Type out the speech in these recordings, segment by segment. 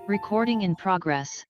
Recording in progress.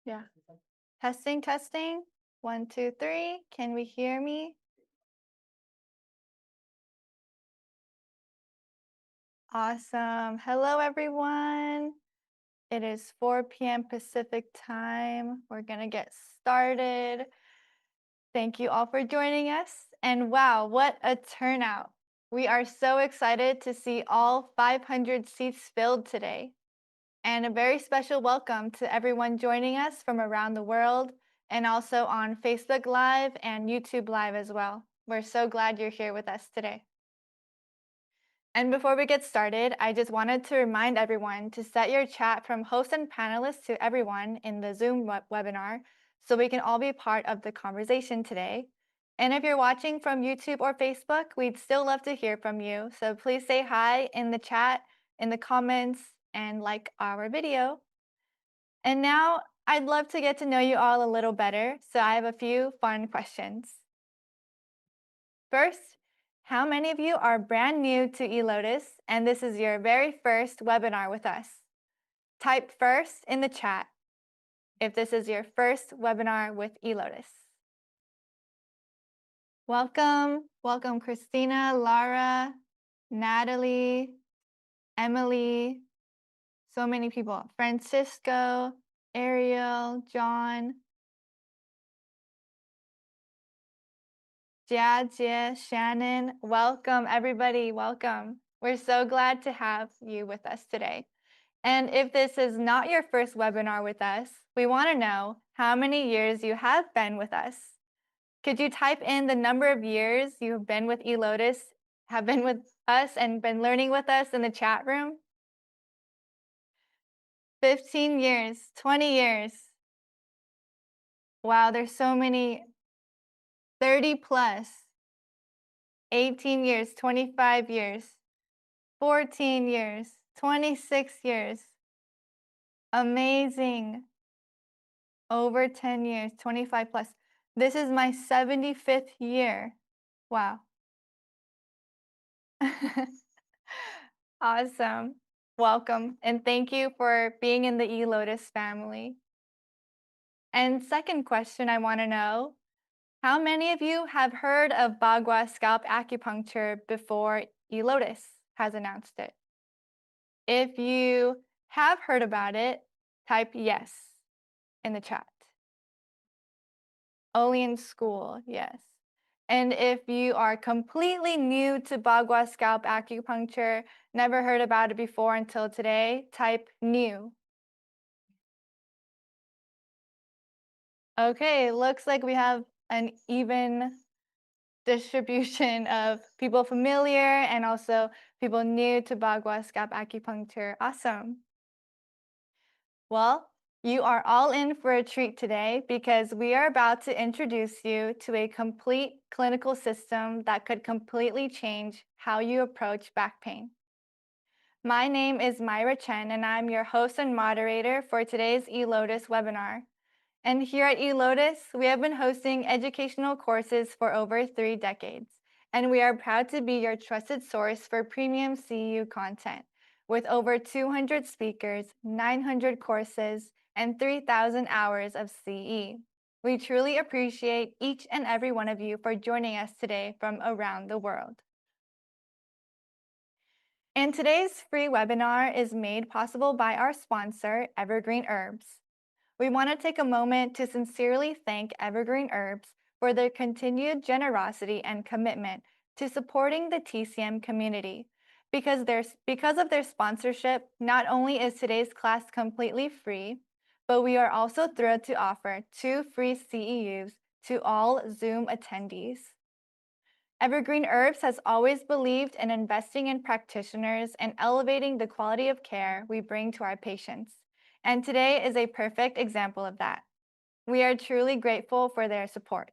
Yeah. Testing, testing. 1, 2, 3. Can we hear me? Awesome. Hello, everyone. It is 4 p.m. Pacific time. We're going to get started. Thank you all for joining us. And wow, what a turnout. We are so excited to see all 500 seats filled today. And a very special welcome to everyone joining us from around the world and also on Facebook Live and YouTube Live as well. We're so glad you're here with us today. And before we get started, I just wanted to remind everyone to set your chat from host and panelists to everyone in the Zoom webinar so we can all be part of the conversation today. And if you're watching from YouTube or Facebook, we'd still love to hear from you. So please say hi in the chat, in the comments, and like our video. And now I'd love to get to know you all a little better, so I have a few fun questions. First, how many of you are brand new to eLotus and this is your very first webinar with us? Type first in the chat if this is your first webinar with eLotus. Welcome, welcome Christina, Lara, Natalie, Emily, so many people. Francisco, Ariel, John, Jia, Shannon, welcome everybody, welcome. We're so glad to have you with us today. And if this is not your first webinar with us, we want to know how many years you have been with us. Could you type in the number of years you've been with eLotus, have been with us and been learning with us in the chat room? 15 years, 20 years. Wow, there's so many. 30 plus. 18 years, 25 years, 14 years, 26 years. Amazing. Over 10 years, 25 plus. This is my 75th year. Wow. Awesome. Welcome. And thank you for being in the eLotus family. And second question I want to know, how many of you have heard of Bagua Scalp Acupuncture before eLotus has announced it? If you have heard about it, type yes in the chat. Only in school, yes. And if you are completely new to Bagua Scalp Acupuncture, never heard about it before until today, type new. Okay, looks like we have an even distribution of people familiar and also people new to Bagua Scalp Acupuncture. Awesome. Well, you are all in for a treat today because we are about to introduce you to a complete clinical system that could completely change how you approach back pain. My name is Myra Chen and I'm your host and moderator for today's eLotus webinar. And here at eLotus, we have been hosting educational courses for over 3 decades, and we are proud to be your trusted source for premium CEU content with over 200 speakers, 900 courses, and 3,000 hours of CE. We truly appreciate each and every one of you for joining us today from around the world. And today's free webinar is made possible by our sponsor, Evergreen Herbs. We want to take a moment to sincerely thank Evergreen Herbs for their continued generosity and commitment to supporting the TCM community. Because of their sponsorship, not only is today's class completely free, but we are also thrilled to offer 2 free CEUs to all Zoom attendees. Evergreen Herbs has always believed in investing in practitioners and elevating the quality of care we bring to our patients. And today is a perfect example of that. We are truly grateful for their support.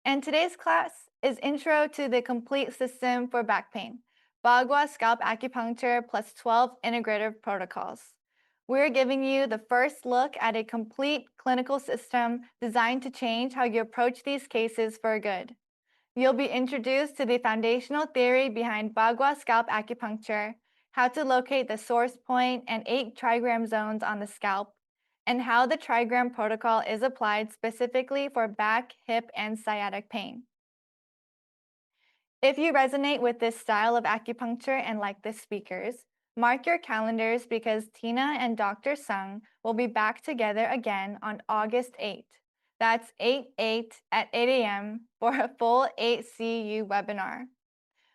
And today's class is Intro to the Complete System for Back Pain, Bagua Scalp Acupuncture plus 12 integrative protocols. We're giving you the first look at a complete clinical system designed to change how you approach these cases for good. You'll be introduced to the foundational theory behind Bagua Scalp Acupuncture, how to locate the source point and 8 trigram zones on the scalp, and how the Trigram protocol is applied specifically for back, hip, and sciatic pain. If you resonate with this style of acupuncture and like the speakers, mark your calendars because Tina and Dr. Sung will be back together again on August 8th. That's 8/8 at 8 a.m. for a full 8 CU webinar.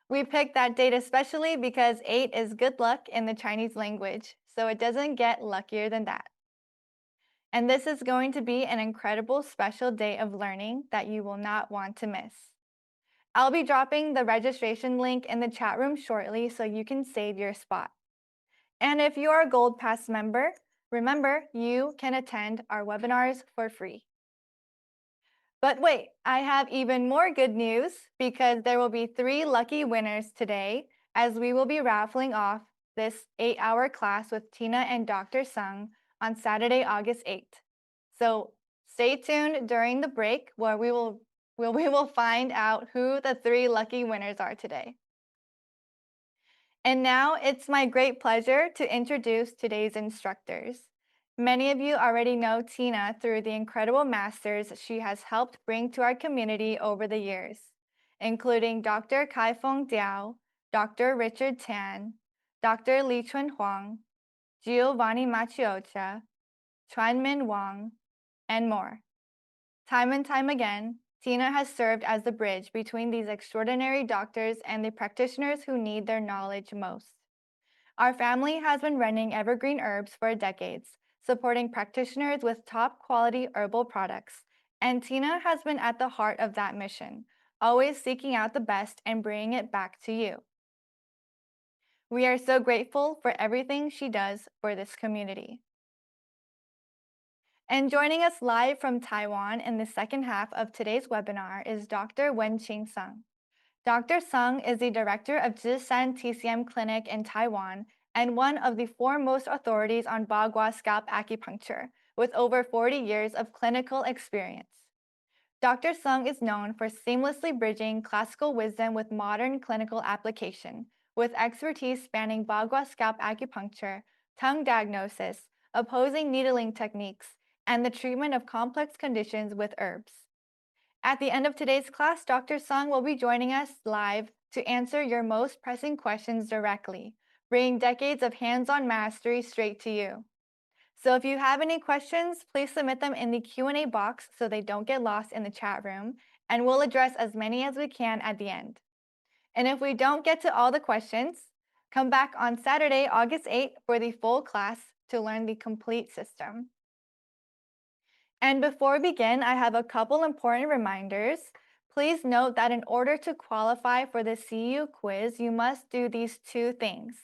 We picked that date especially because 8 is good luck in the Chinese language, so it doesn't get luckier than that. and this is going to be an incredible special day of learning that you will not want to miss. I'll be dropping the registration link in the chat room shortly so you can save your spot. And if you're a Gold Pass member, remember you can attend our webinars for free. But wait, I have even more good news because there will be 3 lucky winners today as we will be raffling off this 8-hour class with Tina and Dr. Sung on Saturday, August 8th. So stay tuned during the break where we will find out who the 3 lucky winners are today. And now it's my great pleasure to introduce today's instructors. Many of you already know Tina through the incredible masters she has helped bring to our community over the years, including Dr. Kai-Feng Diao, Dr. Richard Tan, Dr. Li Chun Huang, Giovanni Machiocha, Chuanmin Wang, and more. Time and time again, Tina has served as the bridge between these extraordinary doctors and the practitioners who need their knowledge most. Our family has been running Evergreen Herbs for decades, supporting practitioners with top quality herbal products, and Tina has been at the heart of that mission, always seeking out the best and bringing it back to you. We are so grateful for everything she does for this community. And joining us live from Taiwan in the second half of today's webinar is Dr. Wenqing Sung. Dr. Sung is the director of Zhishan TCM Clinic in Taiwan and one of the foremost authorities on Bagua Scalp Acupuncture, with over 40 years of clinical experience. Dr. Sung is known for seamlessly bridging classical wisdom with modern clinical application, with expertise spanning Bagua Scalp Acupuncture, tongue diagnosis, opposing needling techniques, and the treatment of complex conditions with herbs. At the end of today's class, Dr. Sung will be joining us live to answer your most pressing questions directly, bringing decades of hands-on mastery straight to you. So if you have any questions, please submit them in the Q&A box so they don't get lost in the chat room, and we'll address as many as we can at the end. And if we don't get to all the questions, come back on Saturday, August 8th for the full class to learn the complete system. And before we begin, I have a couple important reminders. Please note that in order to qualify for the CU quiz, you must do these 2 things.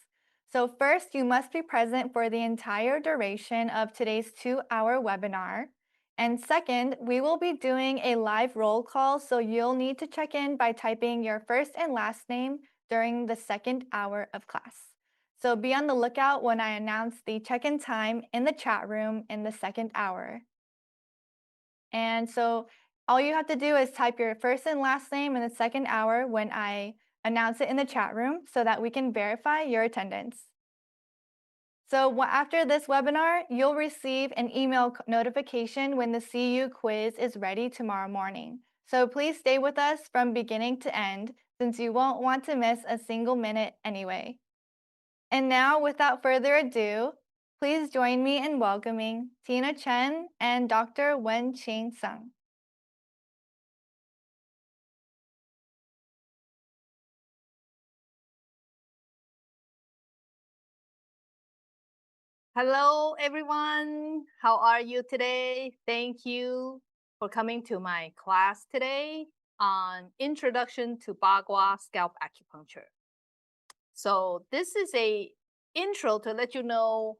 So first, you must be present for the entire duration of today's 2-hour webinar. And second, we will be doing a live roll call, so you'll need to check in by typing your first and last name during the 2nd hour of class. So be on the lookout when I announce the check-in time in the chat room in the 2nd hour. And so all you have to do is type your first and last name in the 2nd hour when I announce it in the chat room so that we can verify your attendance. So after this webinar, you'll receive an email notification when the CU quiz is ready tomorrow morning. So please stay with us from beginning to end since you won't want to miss a single minute anyway. And now, without further ado, please join me in welcoming Tina Chen and Dr. Wenqing Sung. Hello, everyone. How are you today? Thank you for coming to my class today on Introduction to Bagua Scalp Acupuncture. So this is a intro to let you know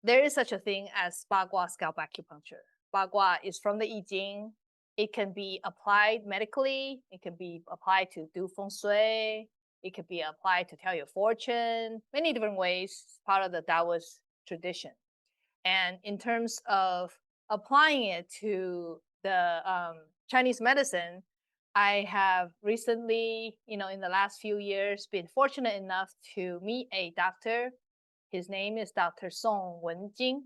there is such a thing as Bagua Scalp Acupuncture. Bagua is from the I Ching. It can be applied medically. It can be applied to do feng shui. It can be applied to tell your fortune. Many different ways. It's part of the Taoist tradition. And in terms of applying it to the Chinese medicine, I have recently, in the last few years, been fortunate enough to meet a doctor. His name is Dr. Song Wenjing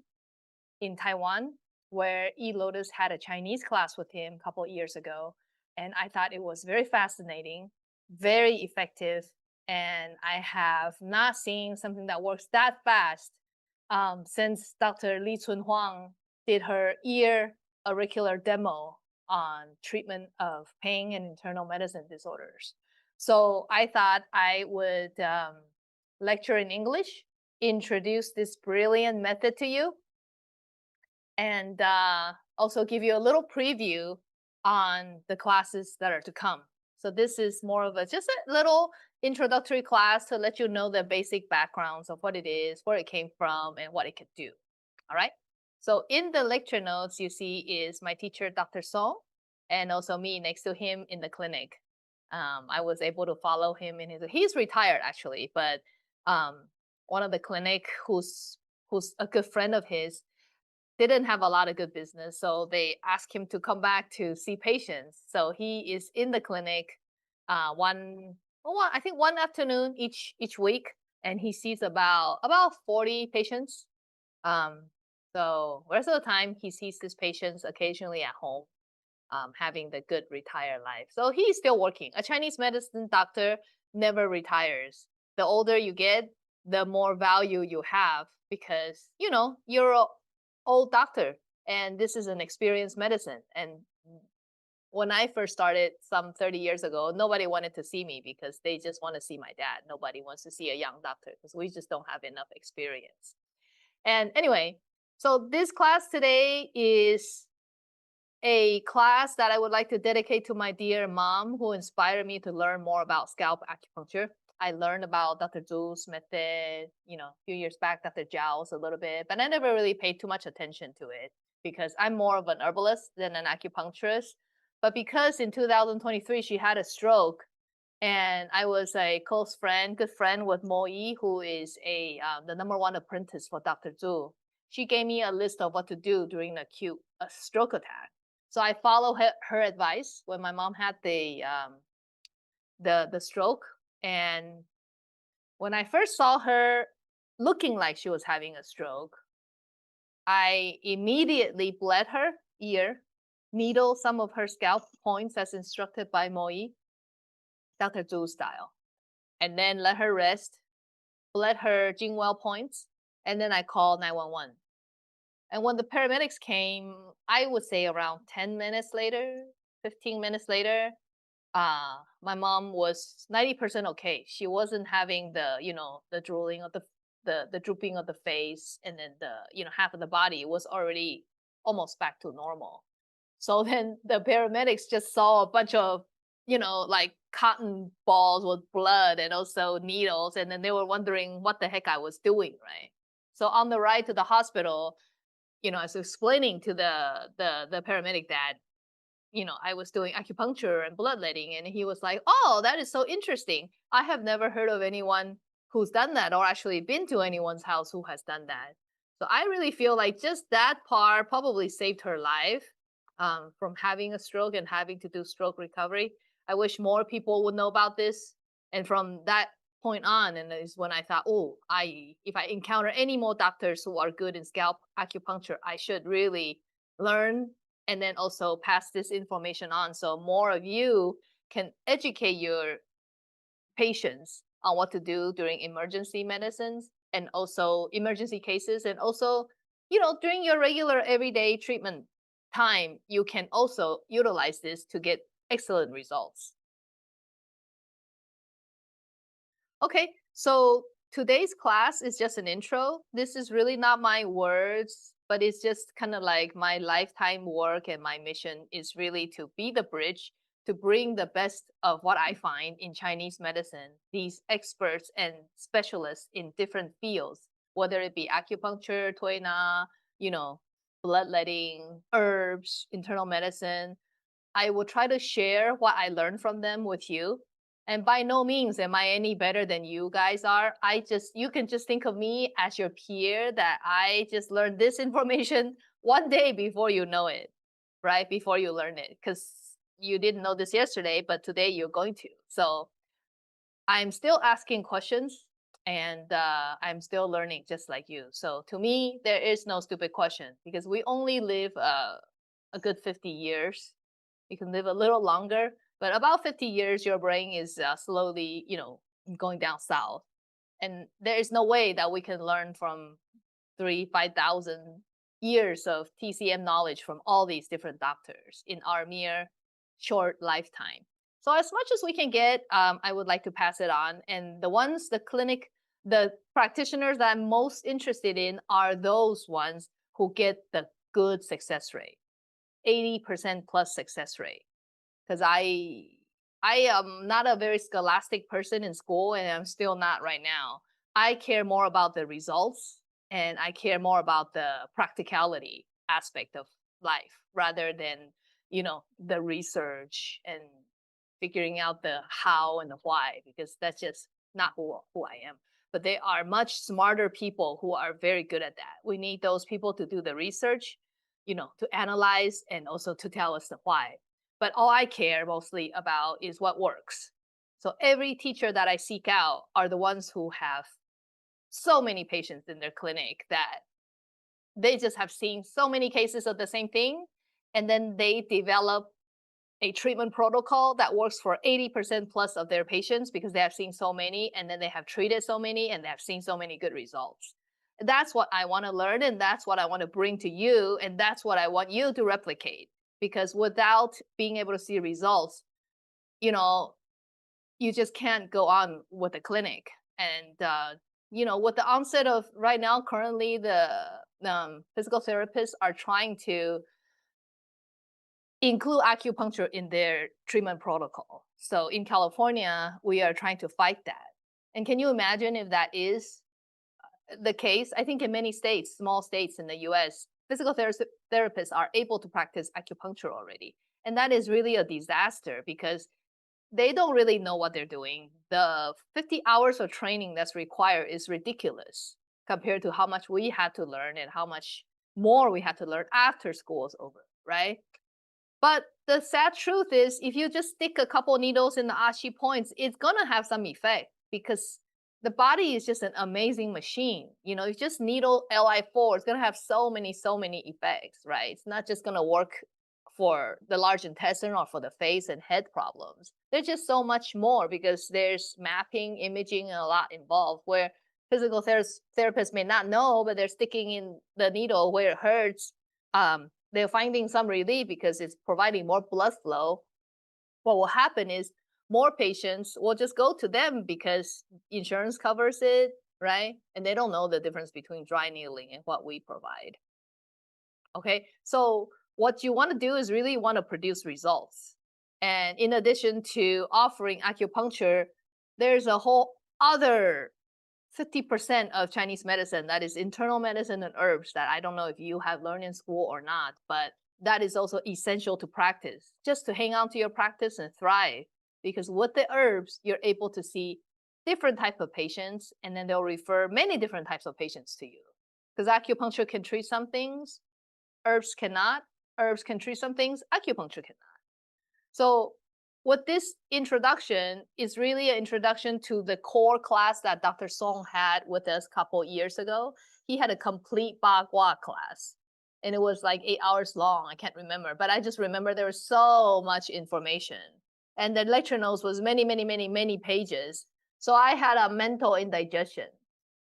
in Taiwan, where E. Lotus had a Chinese class with him a couple of years ago. And I thought it was very fascinating, very effective. And I have not seen something that works that fast since Dr. Li Chun Huang did her ear auricular demo on treatment of pain and internal medicine disorders. So I thought I would lecture in English, introduce this brilliant method to you. and also give you a little preview on the classes that are to come. So this is more of just a little introductory class to let you know the basic backgrounds of what it is, where it came from, and what it could do. All right. So in the lecture notes, you see is my teacher, Dr. Song, and also me next to him in the clinic. I was able to follow him in he's retired actually, but one of the clinic who's a good friend of his didn't have a lot of good business, so they asked him to come back to see patients. So he is in the clinic I think one afternoon each week, and he sees about 40 patients. So rest of the time he sees his patients occasionally at home, having the good retired life. So he's still working. A Chinese medicine doctor never retires. The older you get, the more value you have, because you're an old doctor and this is an experienced medicine. And when I first started some 30 years ago, nobody wanted to see me because they just want to see my dad. Nobody wants to see a young doctor because we just don't have enough experience. And anyway, so this class today is a class that I would like to dedicate to my dear mom, who inspired me to learn more about scalp acupuncture. I learned about Dr. Zhu's method, a few years back, Dr. Zhao's a little bit, but I never really paid too much attention to it because I'm more of an herbalist than an acupuncturist. But because in 2023, she had a stroke, and I was a close friend, good friend with Mo Yi, who is the #1 apprentice for Dr. Zhu. She gave me a list of what to do during an acute stroke attack. So I follow her advice when my mom had the stroke. And when I first saw her looking like she was having a stroke, I immediately bled her ear, needle some of her scalp points as instructed by Moi, Dr. Zhu style, and then let her rest, bled her Jingwell points, and then I called 911. And when the paramedics came, I would say around 10 minutes later, 15 minutes later, my mom was 90% okay. She wasn't having the drooling of the drooping of the face, and then half of the body was already almost back to normal. So then the paramedics just saw a bunch of like cotton balls with blood and also needles, and then they were wondering what the heck I was doing, right? So on the ride to the hospital, I was explaining to the paramedic that I was doing acupuncture and bloodletting, and he was like, "Oh, that is so interesting. I have never heard of anyone who's done that, or actually been to anyone's house who has done that." So I really feel like just that part probably saved her life, from having a stroke and having to do stroke recovery. I wish more people would know about this. And from that point on, and is when I thought, if I encounter any more doctors who are good in scalp acupuncture, I should really learn and then also pass this information on, so more of you can educate your patients on what to do during emergency medicines and also emergency cases, and also during your regular everyday treatment time, you can also utilize this to get excellent results. Okay, so today's class is just an intro. This is really not my words, but it's just kind of like my lifetime work, and my mission is really to be the bridge to bring the best of what I find in Chinese medicine, these experts and specialists in different fields, whether it be acupuncture, tuina, bloodletting, herbs, internal medicine. I will try to share what I learned from them with you. And by no means am I any better than you guys are. You can just think of me as your peer, that I just learned this information one day before you know it, right? Before you learn it, because you didn't know this yesterday, but today you're going to. So I'm still asking questions, and I'm still learning just like you. So to me, there is no stupid question, because we only live a good 50 years. You can live a little longer, but about 50 years, your brain is slowly, going down south. And there is no way that we can learn from 5,000 years of TCM knowledge from all these different doctors in our mere short lifetime. So as much as we can get, I would like to pass it on. And the practitioners that I'm most interested in are those ones who get the good success rate, 80% plus success rate. Because I am not a very scholastic person in school, and I'm still not right now. I care more about the results, and I care more about the practicality aspect of life rather than, the research and figuring out the how and the why, because that's just not who I am. But there are much smarter people who are very good at that. We need those people to do the research, to analyze and also to tell us the why. But all I care mostly about is what works. So every teacher that I seek out are the ones who have so many patients in their clinic that they just have seen so many cases of the same thing. And then they develop a treatment protocol that works for 80% plus of their patients because they have seen so many, and then they have treated so many, and they have seen so many good results. That's what I want to learn, and that's what I want to bring to you, and that's what I want you to replicate. Because without being able to see results, you just can't go on with the clinic. And with the onset of right now, currently the physical therapists are trying to include acupuncture in their treatment protocol. So in California, we are trying to fight that. And can you imagine if that is the case? I think in many states, small states in the US, physical therapists are able to practice acupuncture already. And that is really a disaster because they don't really know what they're doing. The 50 hours of training that's required is ridiculous compared to how much we had to learn and how much more we had to learn after school is over, right? But the sad truth is, if you just stick a couple needles in the ashi points, it's gonna have some effect because the body is just an amazing machine. You just needle Li4, it's gonna have so many effects, right? It's not just gonna work for the large intestine or for the face and head problems. There's just so much more because there's mapping, imaging, and a lot involved where physical therapists may not know, but they're sticking in the needle where it hurts. They're finding some relief because it's providing more blood flow. What will happen is more patients will just go to them because insurance covers it, right? And they don't know the difference between dry needling and what we provide. Okay, so what you want to do is really want to produce results. And in addition to offering acupuncture, there's a whole other 50% of Chinese medicine that is internal medicine and herbs that I don't know if you have learned in school or not, but that is also essential to practice, just to hang on to your practice and thrive. Because with the herbs, you're able to see different type of patients, and then they'll refer many different types of patients to you. Because acupuncture can treat some things, herbs cannot. Herbs can treat some things, acupuncture cannot. So what this introduction is really an introduction to the core class that Dr. Song had with us a couple years ago. He had a complete Ba Gua class, and it was like 8 hours long. I can't remember, but I just remember there was so much information, and the lecture notes was many pages. So I had a mental indigestion.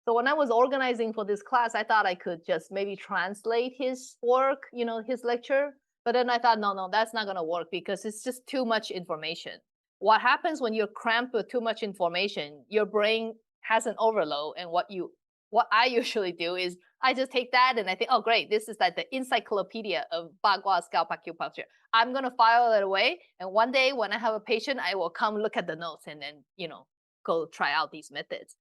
So when I was organizing for this class, I thought I could just maybe translate his work, his lecture. But then I thought, no, that's not going to work because it's just too much information. What happens when you're cramped with too much information, your brain has an overload. And what I usually do is I just take that and I think, oh, great, this is like the encyclopedia of Bagua Scalp Acupuncture. I'm going to file it away. And one day when I have a patient, I will come look at the notes and then, go try out these methods.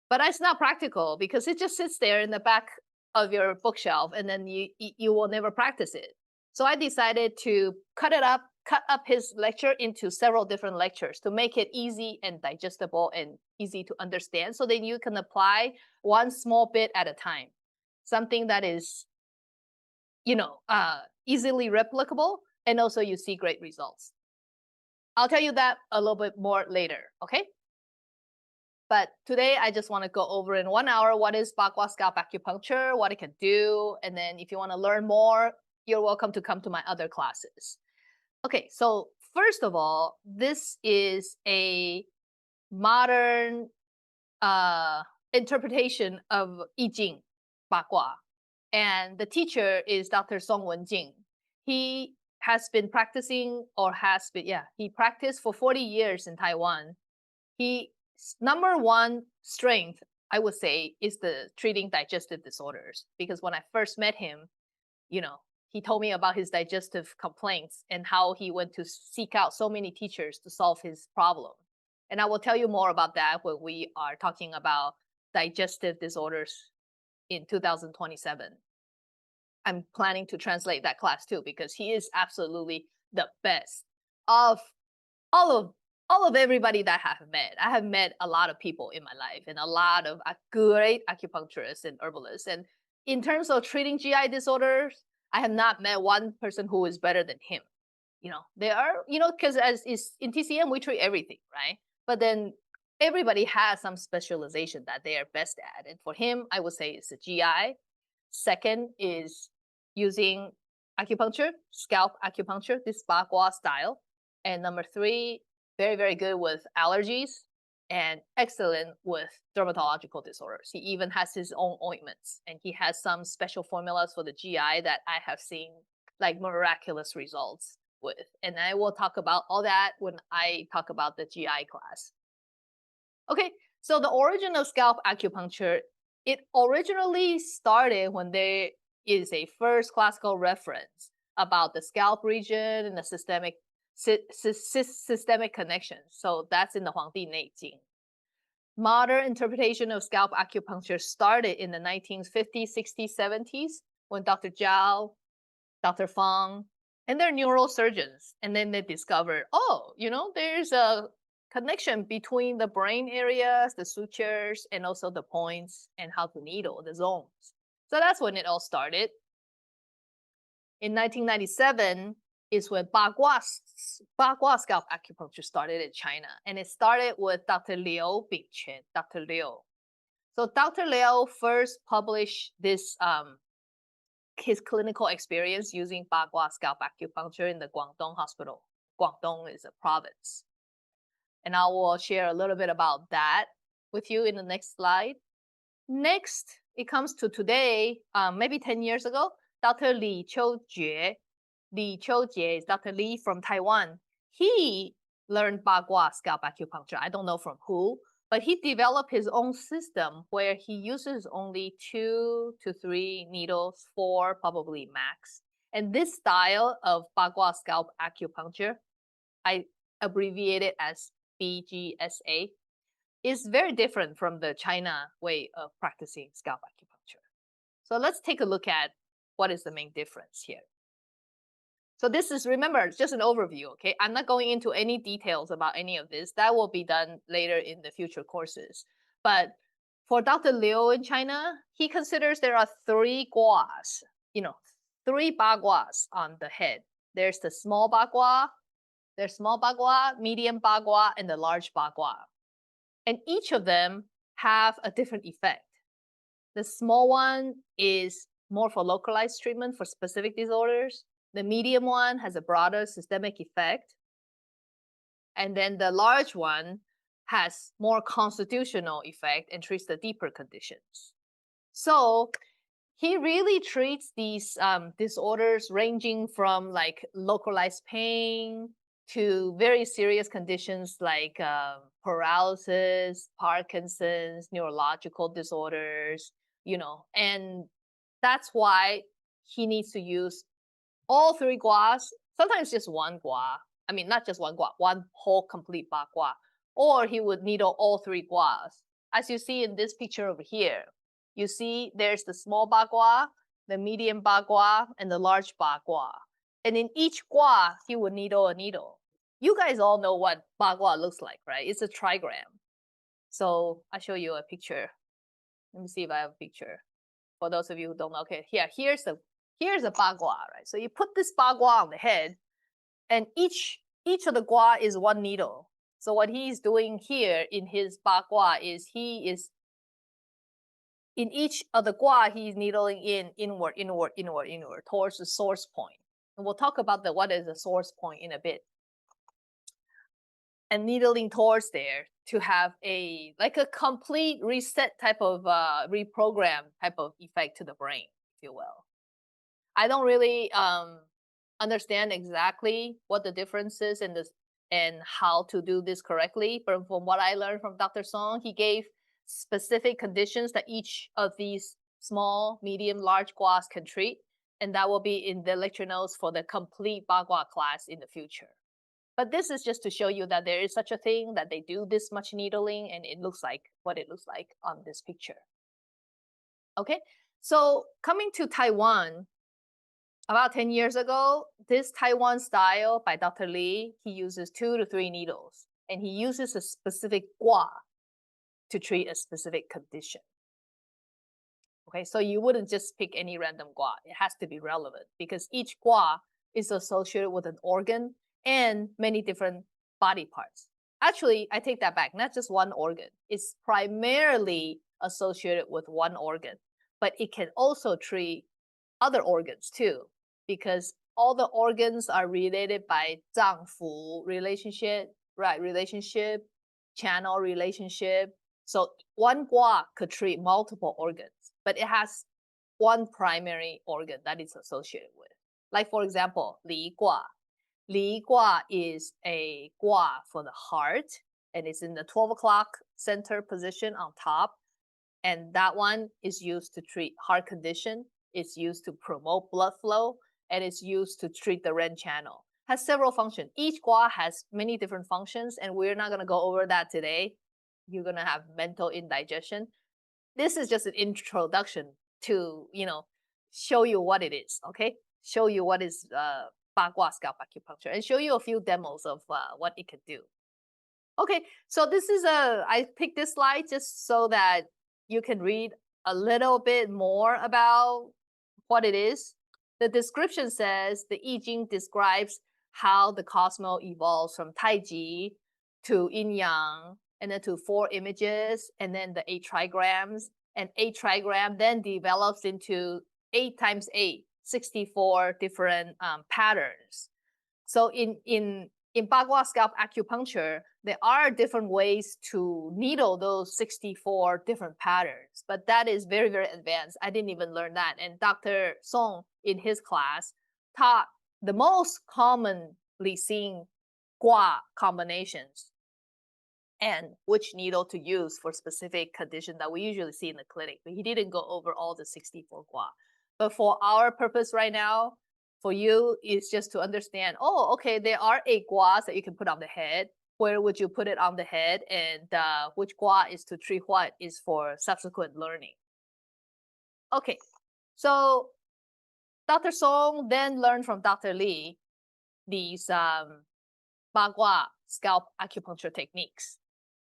But it's not practical because it just sits there in the back of your bookshelf and then you will never practice it. So I decided to cut up his lecture into several different lectures to make it easy and digestible and easy to understand so then you can apply one small bit at a time. Something that is, easily replicable, and also you see great results. I'll tell you that a little bit more later, okay? But today, I just want to go over in 1 hour what is Bagua Scalp Acupuncture, what it can do, and then if you want to learn more, you're welcome to come to my other classes. Okay, so first of all, this is a modern interpretation of I Ching, Bagua, and the teacher is Dr. Song Wenjing. He has been practicing, he practiced for 40 years in Taiwan. Number one strength, I would say, is the treating digestive disorders. Because when I first met him, he told me about his digestive complaints and how he went to seek out so many teachers to solve his problem. And I will tell you more about that when we are talking about digestive disorders in 2027. I'm planning to translate that class too, because he is absolutely the best of all of everybody that I have met. I have met a lot of people in my life and a lot of great acupuncturists and herbalists. And in terms of treating GI disorders, I have not met one person who is better than him. There are, because as is in TCM, we treat everything, right? But then everybody has some specialization that they are best at. And for him, I would say it's the GI. Second is using acupuncture, scalp acupuncture, this Ba Gua style. And number three, very, very good with allergies and excellent with dermatological disorders. He even has his own ointments, and he has some special formulas for the GI that I have seen like miraculous results with. And I will talk about all that when I talk about the GI class. Okay, so the origin of scalp acupuncture, it originally started when there is a first classical reference about the scalp region and the systemic connections. So that's in the Huangdi Neijing. Modern interpretation of scalp acupuncture started in the 1950s, 60s, 70s when Dr. Zhao, Dr. Fang, and their neurosurgeons. And then they discovered, there's a connection between the brain areas, the sutures, and also the points, and how to needle the zones. So that's when it all started. In 1997 is when Ba Gua Scalp Acupuncture started in China. And it started with Dr. Liu Bingquan, Dr. Liu. So Dr. Liu first published this, his clinical experience using Ba Gua Scalp Acupuncture in the Guangdong Hospital. Guangdong is a province. And I will share a little bit about that with you in the next slide. Next, it comes to today, maybe 10 years ago, Dr. Li Qiujie. Li Qiujie is Dr. Li from Taiwan. He learned Ba Gua Scalp Acupuncture. I don't know from who, but he developed his own system where he uses only 2 to 3 needles, 4 probably max. And this style of Ba Gua Scalp Acupuncture, I abbreviate it as BGSA, is very different from the China way of practicing scalp acupuncture. So let's take a look at what is the main difference here. So this is, remember, just an overview, okay? I'm not going into any details about any of this. That will be done later in the future courses. But for Dr. Liu in China, he considers there are 3 guas, 3 Ba Guas on the head. There's the small Ba Gua, there's small Ba Gua, medium Ba Gua, and the large Ba Gua. And each of them have a different effect. The small one is more for localized treatment for specific disorders. The medium one has a broader systemic effect. And then the large one has more constitutional effect and treats the deeper conditions. So he really treats these disorders ranging from like localized pain to very serious conditions like paralysis, Parkinson's, neurological disorders, and that's why he needs to use all 3 guas, sometimes just 1 gua. I mean, not just 1 gua, 1 whole complete Ba Gua. Or he would needle all 3 guas. As you see in this picture over here, you see there's the small Ba Gua, the medium Ba Gua, and the large Ba Gua. And in each gua, he would needle a needle. You guys all know what Ba Gua looks like, right? It's a trigram. So I'll show you a picture. Let me see if I have a picture. For those of you who don't know, okay, here's a Ba Gua, right? So you put this Ba Gua on the head, and each of the gua is 1 needle. So what he's doing here in his Ba Gua is in each of the gua, he's needling inward towards the source point. And we'll talk about what is the source point in a bit. And needling towards there to have a complete reset type of reprogram type of effect to the brain, if you will. I don't really understand exactly what the difference is and how to do this correctly. But from what I learned from Dr. Song, he gave specific conditions that each of these small, medium, large guas can treat. and that will be in the lecture notes for the complete Bagua class in the future. But this is just to show you that there is such a thing, that they do this much needling, and it looks like what it looks like on this picture. Okay, so coming to Taiwan, about 10 years ago, this Taiwan style by Dr. Lee, he uses 2 to 3 needles, and he uses a specific gua to treat a specific condition. Okay, so you wouldn't just pick any random gua. It has to be relevant because each gua is associated with an organ and many different body parts. Actually, I take that back, not just one organ. It's primarily associated with one organ, but it can also treat other organs too, because all the organs are related by 脏腑 relationship, right? Relationship, channel relationship. So one gua could treat multiple organs, but it has one primary organ that it's associated with. Like for example, Li Gua. Li Gua is a gua for the heart, and it's in the 12 o'clock center position on top. And that one is used to treat heart condition. It's used to promote blood flow, and it's used to treat the Ren channel. Has several functions. Each gua has many different functions, and we're not going to go over that today. You're going to have mental indigestion. This is just an introduction to, show you what it is, okay? Show you what is Bagua Scalp Acupuncture and show you a few demos of what it can do. Okay, so this is I picked this slide just so that you can read a little bit more about what it is. The description says the I Ching describes how the cosmos evolves from Taiji to Yin Yang, and then to 4 images, and then the 8 trigrams, and 8 trigram then develops into 8 times 8, 64 different patterns. So in Bagua Scalp Acupuncture, there are different ways to needle those 64 different patterns, but that is very, very advanced. I didn't even learn that. And Dr. Song, in his class, taught the most commonly seen gua combinations and which needle to use for specific condition that we usually see in the clinic. But he didn't go over all the 64 gua. But for our purpose right now, for you, is just to understand, oh, okay, there are 8 guas that you can put on the head. Where would you put it on the head? And which gua is to treat what is for subsequent learning. Okay, so Dr. Song then learned from Dr. Lee these Bagua scalp acupuncture techniques.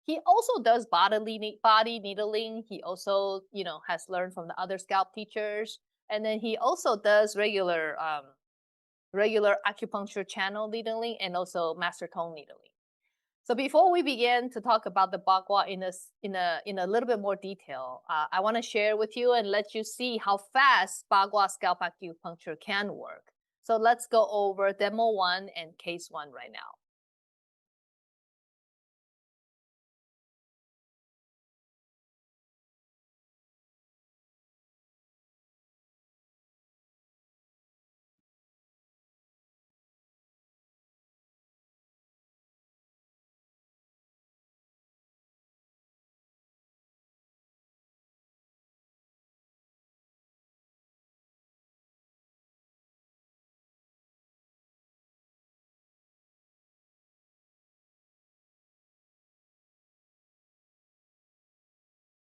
He also does body needling. He also, has learned from the other scalp teachers. And then he also does regular acupuncture channel needling and also master tone needling. So before we begin to talk about the Bagua in a little bit more detail, I want to share with you and let you see how fast Bagua scalp acupuncture can work. So let's go over demo 1 and case 1 right now.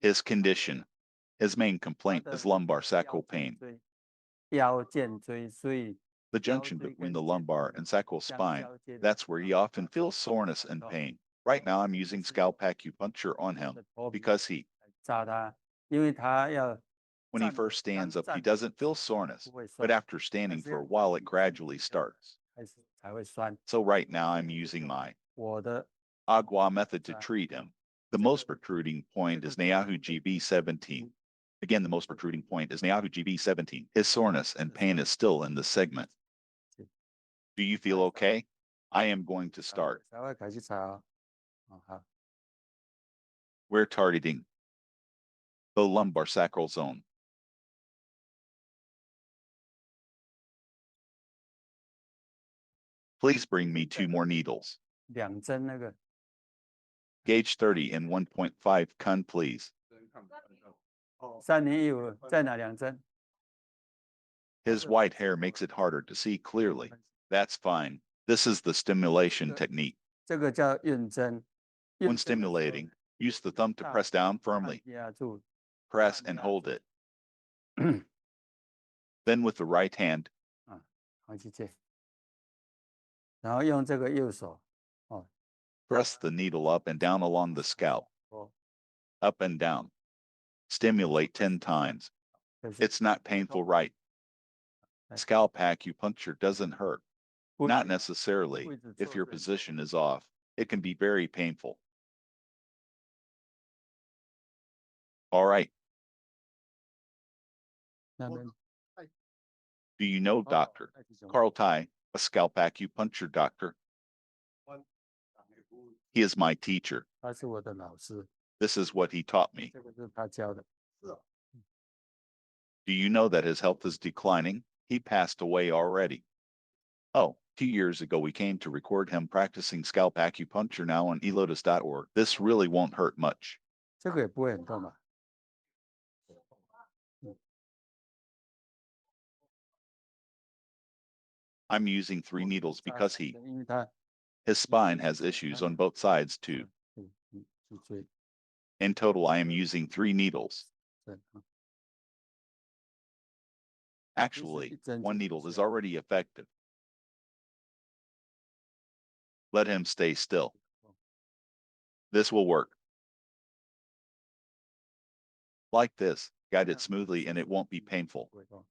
His condition. His main complaint is lumbar sacral pain. The junction between the lumbar and sacral spine, that's where he often feels soreness and pain. Right now I'm using scalp acupuncture on him because when he first stands up, he doesn't feel soreness, but after standing for a while, it gradually starts. So right now I'm using my Agua method to treat him. The most protruding point is Neahu GB17. Again, the most protruding point is Neahu GB17. His soreness and pain is still in the segment. Do you feel okay? I am going to start. We're targeting the lumbar sacral zone. Please bring me 2 more needles. Gauge 30 and 1.5 cun, please. His white hair makes it harder to see clearly. That's fine. This is the stimulation technique. 这个叫运针。 When stimulating, use the thumb to press down firmly. 压住。 Press and hold it. Then with the right hand, 好，去接。然后用这个右手， press the needle up and down along the scalp. 哦， Up and down. Stimulate 10 times. 就是 It's not painful, right? Scalp acupuncture doesn't hurt. Not necessarily. If your position is off, it can be very painful. All right. 那边 Do you know Dr. Carl Tai, a scalp acupuncture doctor? He is my teacher. 他是我的老师， This is what he taught me. 这个是他教的。 Do you know that his health is declining? He passed away already. Oh, 2 years ago we came to record him practicing scalp acupuncture now on elotus.org. This really won't hurt much. 这个也不会很痛吧？ I'm using 3 needles because 因为他 his spine has issues on both sides too. 去追， In total, I am using 3 needles. 对， Actually, 1 needle is already effective. Let him stay still. This will work. Like this, guide it smoothly and it won't be painful. 不会痛。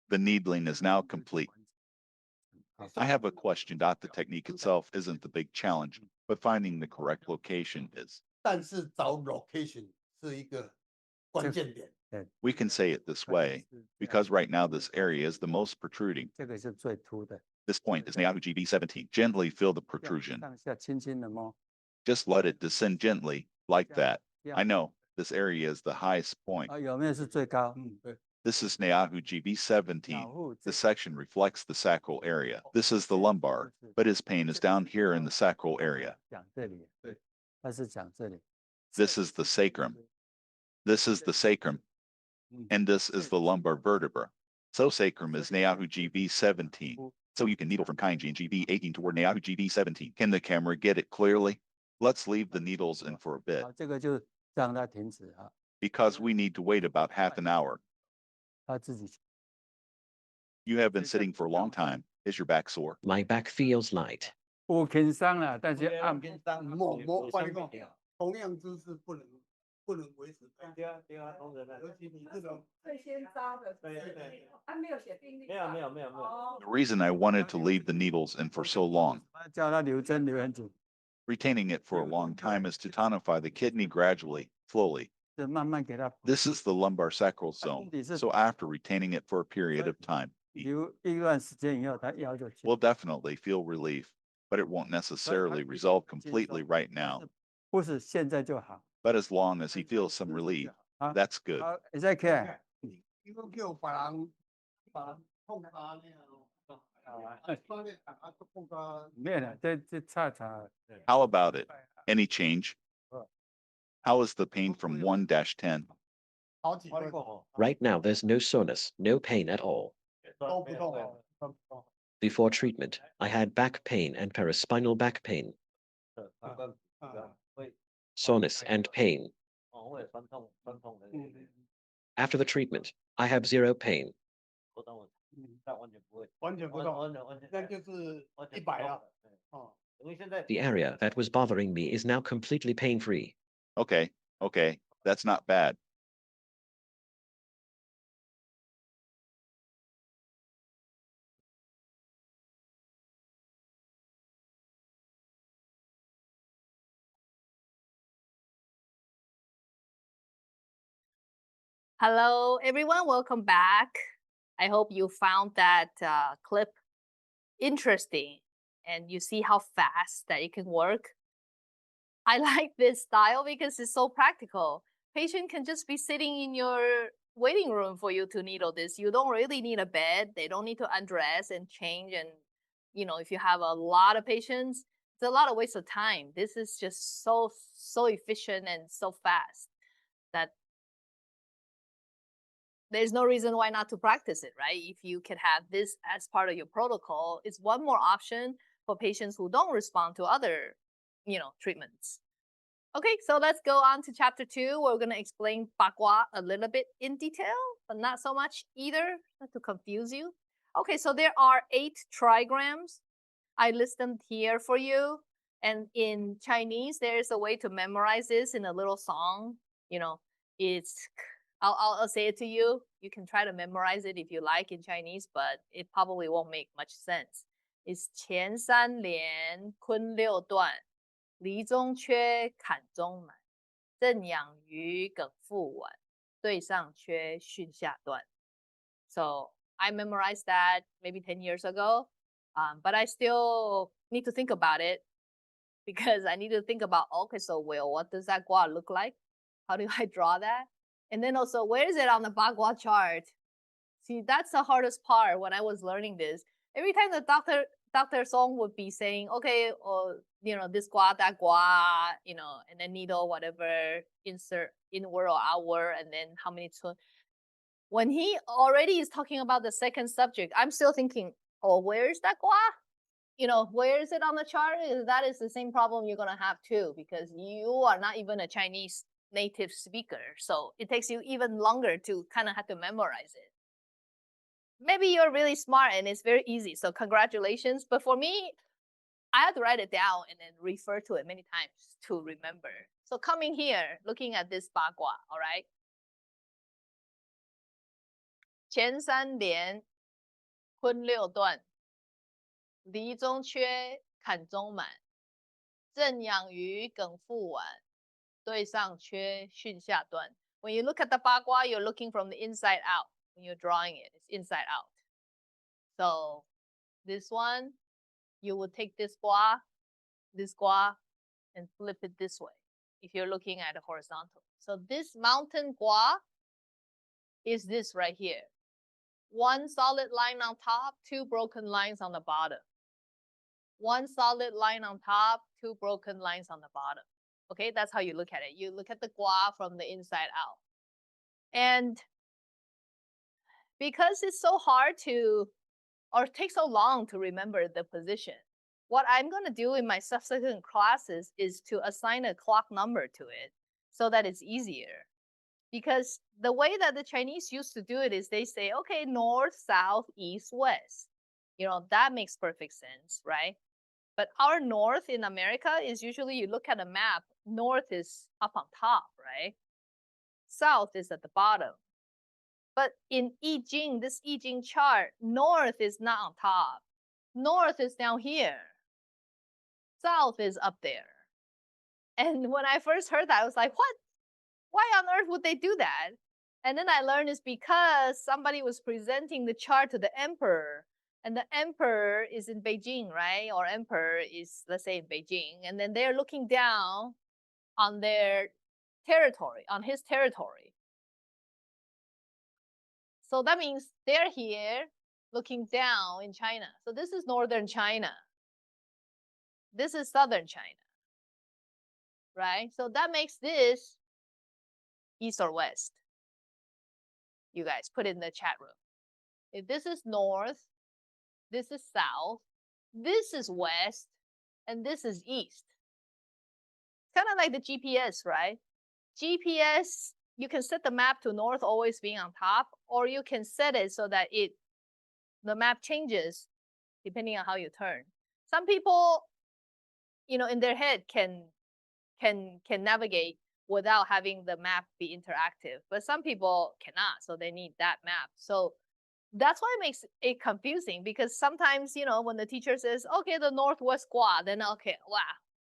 The needling is now complete. I have a question. The technique itself isn't the big challenge, but finding the correct location is. 但是找 location 是一个关键点。 We can say it this way, because right now this area is the most protruding. 这个是最凸的， This point is Nayahu GB17. Gently feel the protrusion. 上下轻轻的摸， Just let it descend gently, like that. I know, this area is the highest point. 有没有是最高？对， This is Nayahu GB17. 脑户 The section reflects the sacral area. This is the lumbar, but his pain is down here in the sacral area. 讲这里，对， 他是讲这里， This is the sacrum. This is the sacrum, and this is the lumbar vertebra. So sacrum is Nayahu GB17. So you can needle from Kainji and GB18 toward Nayahu GB17. Can the camera get it clearly? Let's leave the needles in for a bit, 好，这个就让它停止啊， because we need to wait about half an hour. 他自己 You have been sitting for a long time. Is your back sore? My back feels light. 不轻伤了，但是按摸换一个同样姿势不能维持。对啊，尤其你这种最先扎的，没有写病历，没有。 The reason I wanted to leave the needles in for so long, 叫他留针留很紧， retaining it for a long time, is to tonify the kidney gradually, slowly. 就慢慢给他 This is the lumbar sacral zone. So after retaining it for a period of time, 留一段时间以后，他腰就轻， we'll definitely feel relief, but it won't necessarily resolve completely right now. 不是现在就好。 But as long as he feels some relief, that's good. 好，你再看，如果叫把人碰他那样，碰他。没有了，这差差。 How about it? Any change? How is the pain from 1-10? 好几分 Right now, there's no soreness, no pain at all. 都不动哦。 Before treatment, I had back pain and paraspinal back pain, soreness and pain. After the treatment, I have zero pain. 完全不动，那就是100了。哦， The area that was bothering me is now completely pain-free. Okay, that's not bad. Hello, everyone. Welcome back. I hope you found that clip interesting and you see how fast that it can work. I like this style because it's so practical. Patient can just be sitting in your waiting room for you to needle this. You don't really need a bed. They don't need to undress and change. And, if you have a lot of patients, it's a lot of waste of time. This is just so efficient and so fast that there's no reason why not to practice it, right? If you can have this as part of your protocol, it's one more option for patients who don't respond to other, treatments. Okay, so let's go on to chapter 2. We're going to explain Ba Gua a little bit in detail, but not so much either, not to confuse you. Okay, so there are 8 trigrams. I list them here for you. And in Chinese, there's a way to memorize this in a little song. I'll say it to you. You can try to memorize it if you like in Chinese, but it probably won't make much sense. It's 前3连坤6段离中缺坎中满正养于艮腹脘对上缺巽下段. So I memorized that maybe 10 years ago, but I still need to think about it because I need to think about, okay, so what does that gua look like? How do I draw that? And then also, where is it on the Ba Gua chart? See, that's the hardest part when I was learning this. Every time the Dr. Song would be saying, okay, this gua, that gua, and then needle, whatever, insert inward or outward, and then how many tun. When he already is talking about the second subject, I'm still thinking, oh, where is that gua? Where is it on the chart? That is the same problem you're going to have too, because you are not even a Chinese native speaker. So it takes you even longer to kind of have to memorize it. Maybe you're really smart and it's very easy. So congratulations. But for me, I had to write it down and then refer to it many times to remember. So coming here, looking at this Ba Gua, all right? 前3连坤6段离中缺坎中满正养于艮腹脘对上缺巽下段. When you look at the Ba Gua, you're looking from the inside out. When you're drawing it, it's inside out. So this one, you would take this gua, and flip it this way if you're looking at it horizontal. So this mountain gua is this right here. 1 solid line on top, 2 broken lines on the bottom. 1 solid line on top, 2 broken lines on the bottom. Okay, that's how you look at it. You look at the gua from the inside out. And because it's so hard to, or takes so long to remember the position, what I'm going to do in my subsequent classes is to assign a clock number to it so that it's easier. Because the way that the Chinese used to do it is they say, okay, north, south, east, west. That makes perfect sense, right? But our north in America is usually you look at a map, north is up on top, right? South is at the bottom. But in I Ching, this I Ching chart, north is not on top. North is down here. South is up there. And when I first heard that, I was like, what? Why on earth would they do that? And then I learned it's because somebody was presenting the chart to the emperor. And the emperor is in Beijing, right? Or emperor is, let's say, in Beijing. And then they're looking down on their territory, on his territory. So that means they're here looking down in China. So this is northern China. This is southern China, right? So that makes this east or west. You guys put it in the chat room. If this is north, this is south, this is west, and this is east. Kind of like the GPS, right? GPS, you can set the map to north always being on top, or you can set it so that the map changes depending on how you turn. Some people, in their head can navigate without having the map be interactive, but some people cannot, so they need that map. So that's why it makes it confusing, because sometimes, when the teacher says, okay, the northwest gua, then okay, wow,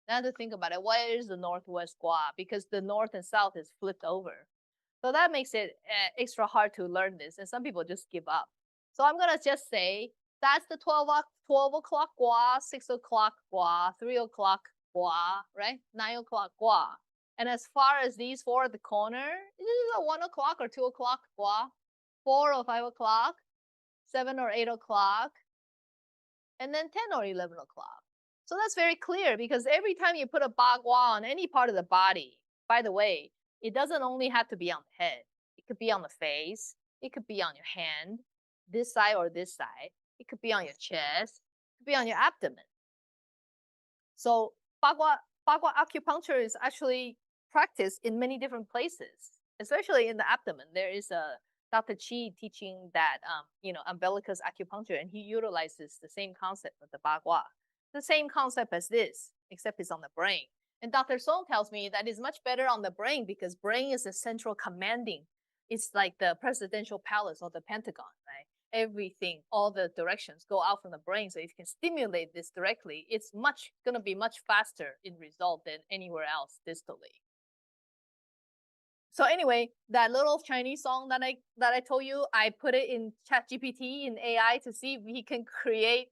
now to think about it, where is the northwest gua? Because the north and south is flipped over. So that makes it extra hard to learn this, and some people just give up. So I'm gonna just say, that's the 12 o'clock gua, 6 o'clock gua, 3 o'clock gua, right? 9 o'clock gua. And as far as these 4 at the corner, this is a 1 o'clock or 2 o'clock gua, 4 or 5 o'clock, 7 or 8 o'clock, and then 10 or 11 o'clock. So that's very clear because every time you put a Ba Gua on any part of the body, by the way, it doesn't only have to be on the head. It could be on the face. It could be on your hand, this side or this side. It could be on your chest. It could be on your abdomen. So Ba Gua acupuncture is actually practiced in many different places, especially in the abdomen. There is a Dr. Chi teaching that, umbilicus acupuncture, and he utilizes the same concept of the Ba Gua. The same concept as this, except it's on the brain. And Dr. Song tells me that it's much better on the brain because brain is the central commanding. It's like the presidential palace or the Pentagon, right? Everything, all the directions go out from the brain. So if you can stimulate this directly, it's gonna be much faster in result than anywhere else distally. So anyway, that little Chinese song that I told you, I put it in ChatGPT in AI to see if he can create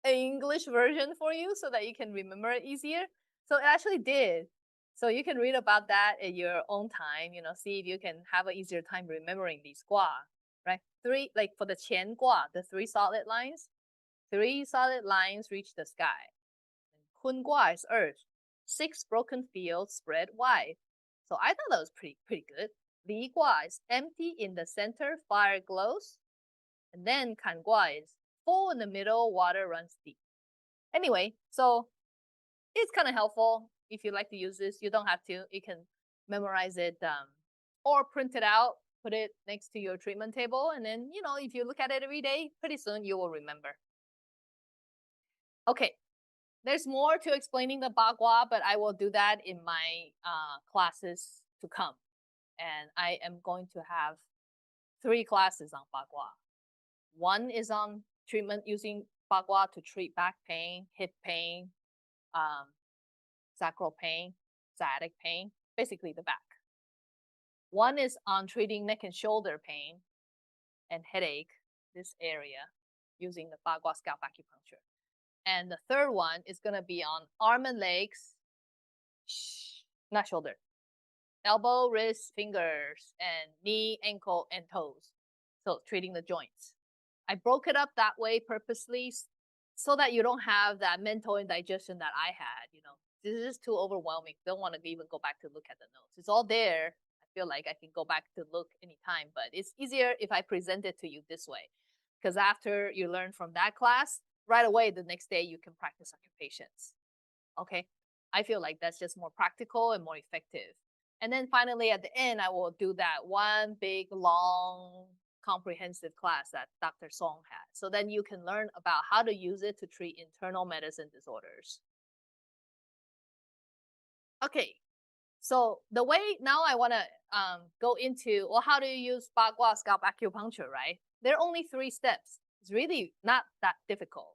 an English version for you so that you can remember it easier. So it actually did. So you can read about that at your own time, see if you can have an easier time remembering these gua, right? Like for the Qian gua, the 3 solid lines, 3 solid lines reach the sky. Kun gua is earth, 6 broken fields spread wide. So I thought that was pretty good. Li gua is empty in the center, fire glows. And then kan gua is full in the middle, water runs deep. Anyway, so it's kind of helpful if you like to use this. You don't have to. You can memorize it or print it out, put it next to your treatment table. And then, if you look at it every day, pretty soon you will remember. Okay, there's more to explaining the Ba Gua, but I will do that in my classes to come. And I am going to have 3 classes on Ba Gua. One is on treatment using Ba Gua to treat back pain, hip pain, sacral pain, sciatic pain, basically the back. One is on treating neck and shoulder pain and headache, this area, using the Bagua Scalp Acupuncture. And the third one is going to be on arm and legs, not shoulder, elbow, wrist, fingers, and knee, ankle, and toes. So treating the joints. I broke it up that way purposely so that you don't have that mental indigestion that I had. This is just too overwhelming. Don't want to even go back to look at the notes. It's all there. I feel like I can go back to look anytime, but it's easier if I present it to you this way. Because after you learn from that class, right away the next day you can practice on your patients. Okay, I feel like that's just more practical and more effective. And then finally at the end, I will do that one big, long, comprehensive class that Dr. Song had. So then you can learn about how to use it to treat internal medicine disorders. Okay, so the way now I want to go into, well, how do you use Bagua Scalp Acupuncture, right? There are only 3 steps. It's really not that difficult.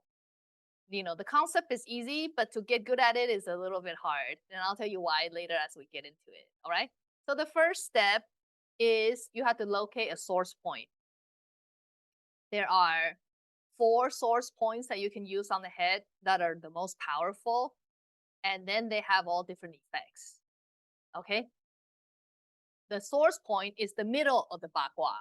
The concept is easy, but to get good at it is a little bit hard. And I'll tell you why later as we get into it, all right? So the first step is you have to locate a source point. There are 4 source points that you can use on the head that are the most powerful. And then they have all different effects, okay? The source point is the middle of the Bagua.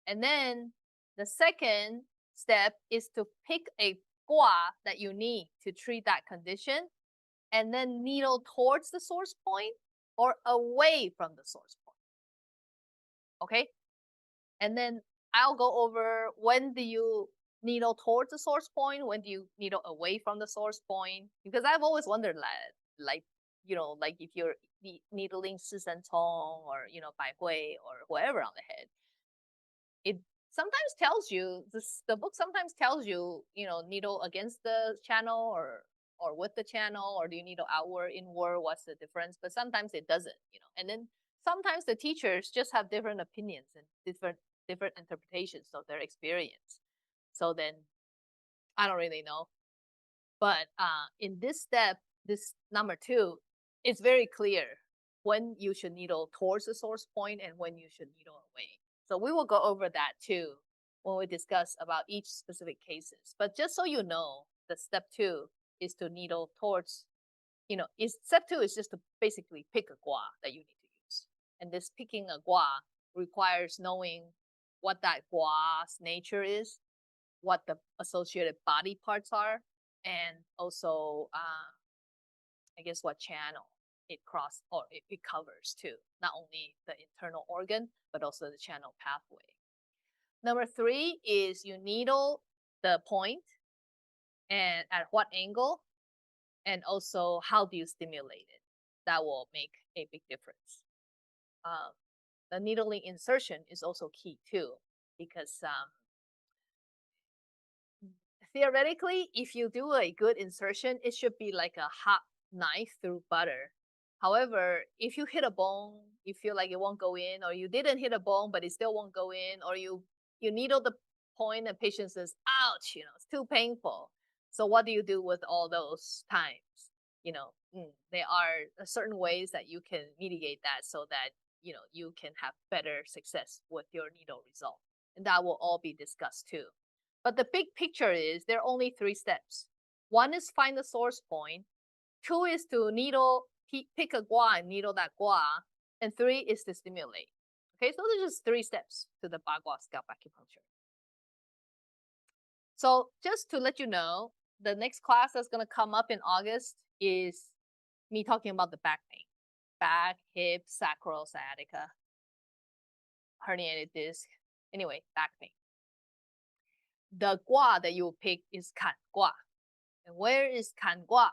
And then the second step is to pick a gua that you need to treat that condition and then needle towards the source point or away from the source point, okay? And then I'll go over when do you needle towards the source point, when do you needle away from the source point? Because I've always wondered that, like if you're needling Cong or, Bai Hui or whoever on the head, it sometimes tells you, the book sometimes tells you, needle against the channel or with the channel, or do you needle outward, inward, what's the difference? But sometimes it doesn't, and then sometimes the teachers just have different opinions and different interpretations of their experience. So then I don't really know. But in this step, this number 2, it's very clear when you should needle towards the source point and when you should needle away. So we will go over that too when we discuss about each specific cases. But just so you know, the step 2 is to needle towards, step 2 is just to basically pick a gua that you need to use. And this picking a gua requires knowing what that gua's nature is, what the associated body parts are, and also, I guess what channel it cross or it covers too. Not only the internal organ, but also the channel pathway. Number 3 is you needle the point and at what angle, and also how do you stimulate it. That will make a big difference. The needling insertion is also key too, because theoretically, if you do a good insertion, it should be like a hot knife through butter. However, if you hit a bone, you feel like it won't go in, or you didn't hit a bone, but it still won't go in, or you needle the point and patient says, ouch, it's too painful. So what do you do with all those times? There are certain ways that you can mitigate that so that, you can have better success with your needle result. And that will all be discussed too. But the big picture is there are only 3 steps. 1 is find the source point. 2 is to needle, pick a gua and needle that gua. And 3 is to stimulate. Okay, so those are just 3 steps to the Bagua Scalp Acupuncture. So just to let you know, the next class that's going to come up in August is me talking about the back pain. Back, hip, sacral, sciatica, herniated disc. Anyway, back pain. The gua that you pick is kan gua. And where is kan gua?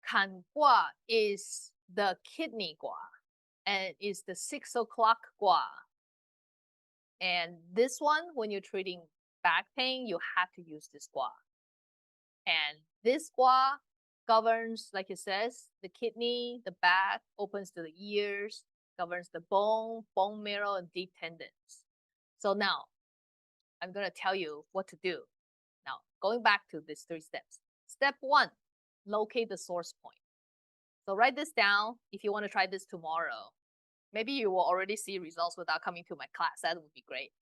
Kan gua is the kidney gua and is the 6 o'clock gua. And this one, when you're treating back pain, you have to use this gua. And this gua governs, like it says, the kidney, the back, opens to the ears, governs the bone, bone marrow, and deep tendons. So now, I'm going to tell you what to do. Now, going back to these 3 steps. Step 1, locate the source point. So write this down if you want to try this tomorrow. Maybe you will already see results without coming to my class. That would be great.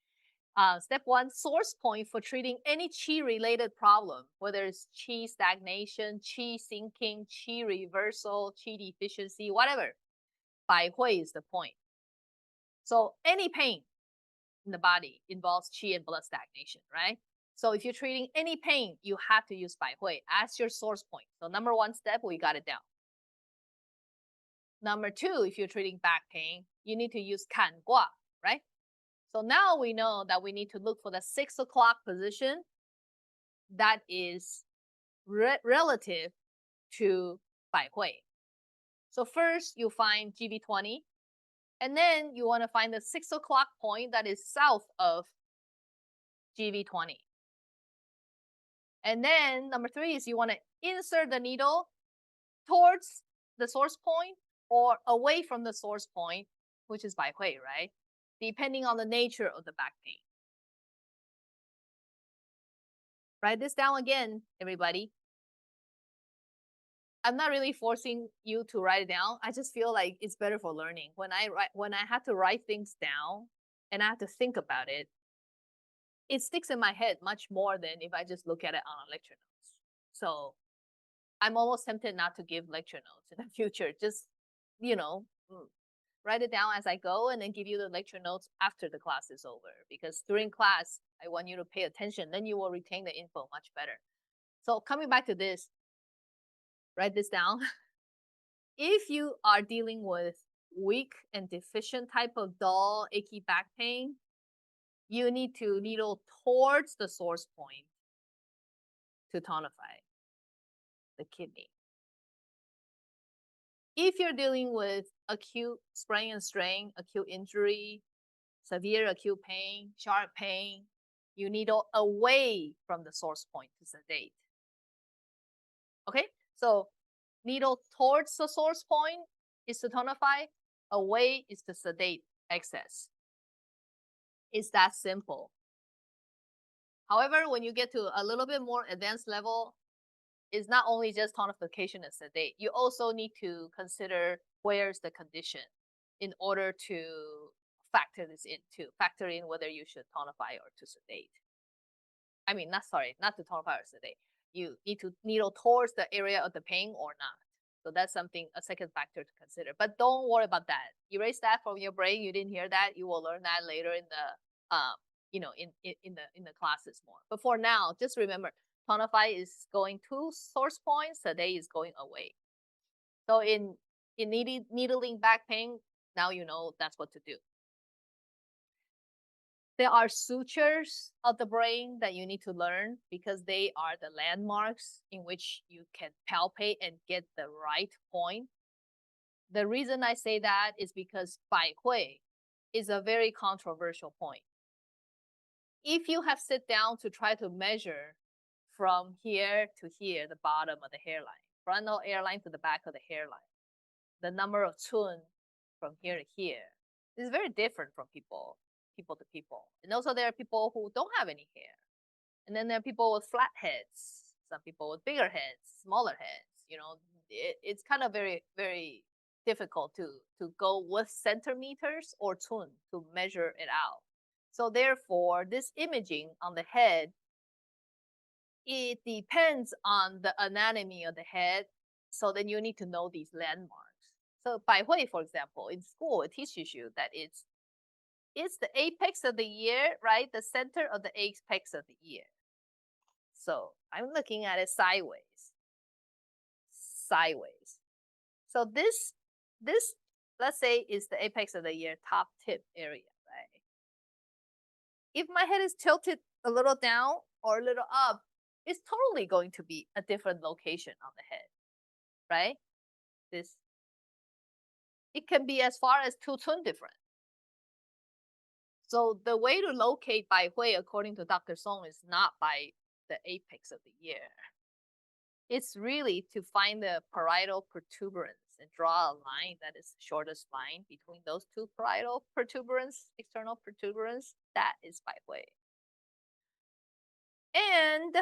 Step 1, source point for treating any qi-related problem, whether it's qi stagnation, qi sinking, qi reversal, qi deficiency, whatever. Bai Hui is the point. So any pain in the body involves qi and blood stagnation, right? So if you're treating any pain, you have to use Bai Hui as your source point. So number 1 step, we got it down. Number 2, if you're treating back pain, you need to use kan gua, right? So now we know that we need to look for the 6 o'clock position that is relative to Bai Hui. So first you find GV20, and then you want to find the 6 o'clock point that is south of GV20. And then number 3 is you want to insert the needle towards the source point or away from the source point, which is Bai Hui, right? Depending on the nature of the back pain. Write this down again, everybody. I'm not really forcing you to write it down. I just feel like it's better for learning. When I have to write things down and I have to think about it, it sticks in my head much more than if I just look at it on a lecture notes. So I'm almost tempted not to give lecture notes in the future. Just, write it down as I go and then give you the lecture notes after the class is over. Because during class, I want you to pay attention. Then you will retain the info much better. So coming back to this, write this down. If you are dealing with weak and deficient type of dull, achy back pain, you need to needle towards the source point to tonify the kidney. If you're dealing with acute sprain and strain, acute injury, severe acute pain, sharp pain, you needle away from the source point to sedate. Okay, so needle towards the source point is to tonify, away is to sedate excess. It's that simple. However, when you get to a little bit more advanced level, it's not only just tonification and sedate. You also need to consider where's the condition in order to factor this in too. Factor in whether you should tonify or to sedate. I mean, not to tonify or sedate. You need to needle towards the area of the pain or not. So that's something, a second factor to consider. But don't worry about that. Erase that from your brain. You didn't hear that. You will learn that later in the, in the classes more. But for now, just remember, tonify is going to source point, sedate is going away. So in needling back pain, now you know that's what to do. There are sutures of the brain that you need to learn because they are the landmarks in which you can palpate and get the right point. The reason I say that is because Bai Hui is a very controversial point. If you have sit down to try to measure from here to here, the bottom of the hairline, frontal hairline to the back of the hairline, the number of cun from here to here is very different from people to people. And also there are people who don't have any hair. And then there are people with flat heads, some people with bigger heads, smaller heads. You know, it's kind of very, very difficult to go with centimeters or cun to measure it out. So therefore, this imaging on the head, it depends on the anatomy of the head. So then you need to know these landmarks. So Bai Hui, for example, in school, it teaches you that it's the apex of the ear, right? The center of the apex of the ear. So I'm looking at it sideways. So this, let's say, is the apex of the ear, top tip area, right? If my head is tilted a little down or a little up, it's totally going to be a different location on the head, right? It can be as far as 2 cun different. So the way to locate Bai Hui, according to Dr. Song, is not by the apex of the ear. It's really to find the parietal protuberance and draw a line that is the shortest line between those two parietal protuberance, external protuberance. That is Bai Hui. And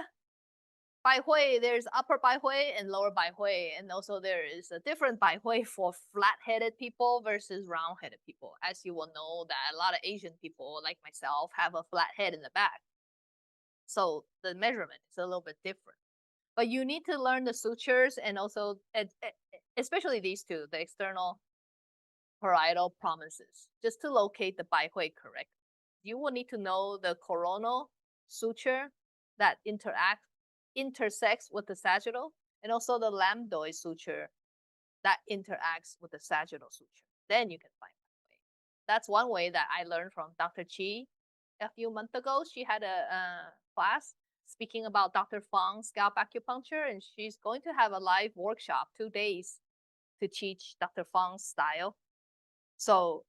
Bai Hui, there's upper Bai Hui and lower Bai Hui. And also there is a different Bai Hui for flat-headed people versus round-headed people. As you will know that a lot of Asian people, like myself, have a flat head in the back. So the measurement is a little bit different. But you need to learn the sutures and also, especially these two, the external parietal prominences, just to locate the Bai Hui correctly. You will need to know the coronal suture that intersects with the sagittal, and also the lambdoid suture that interacts with the sagittal suture. Then you can find Bai Hui. That's one way that I learned from Dr. Chi a few months ago. She had a class speaking about Dr. Fang's scalp acupuncture, and she's going to have a live workshop, 2 days, to teach Dr. Fang's style. So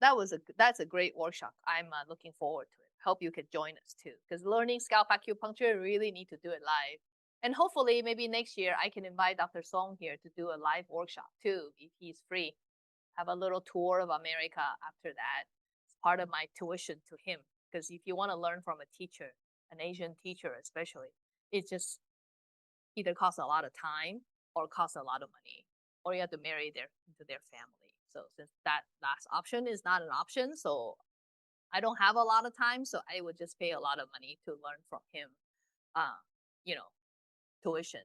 that's a great workshop. I'm looking forward to it. Hope you can join us too, because learning scalp acupuncture, you really need to do it live. And hopefully maybe next year I can invite Dr. Song here to do a live workshop too, if he's free. Have a little tour of America after that. It's part of my tuition to him, because if you want to learn from a teacher, an Asian teacher especially, it just either costs a lot of time or costs a lot of money, or you have to marry into their family. So since that last option is not an option, so I don't have a lot of time, so I would just pay a lot of money to learn from him. Tuition.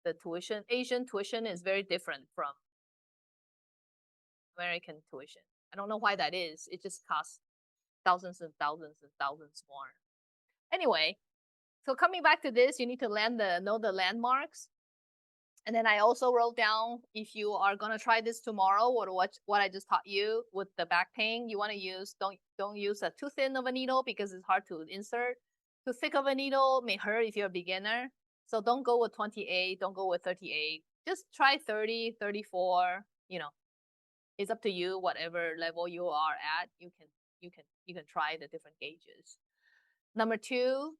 The tuition, Asian tuition, is very different from American tuition. I don't know why that is. It just costs thousands and thousands and thousands more. Anyway, so coming back to this, you need to know the landmarks. And then I also wrote down, if you are gonna try this tomorrow, what I just taught you with the back pain, you want to use, don't use a too thin of a needle because it's hard to insert. Too thick of a needle may hurt if you're a beginner. So don't go with 28, don't go with 38. Just try 30, 34. It's up to you. Whatever level you are at, you can try the different gauges. Number 2.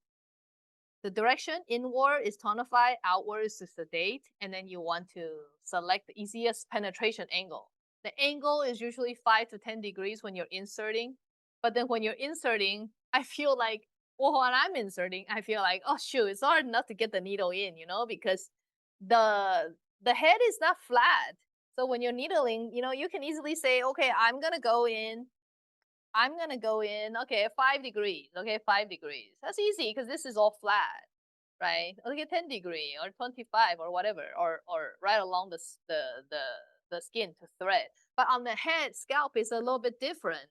The direction inward is tonify, outward is to sedate, and then you want to select the easiest penetration angle. The angle is usually 5 to 10 degrees when you're inserting, but then when you're inserting, I feel like, well, when I'm inserting, I feel like, oh shoot, it's hard enough to get the needle in, because the head is not flat. So when you're needling, you can easily say, okay, I'm gonna go in, okay, 5 degrees, okay, 5 degrees. That's easy because this is all flat, right? Okay, 10 degree or 25 or whatever, or right along the skin to thread. But on the head, scalp is a little bit different.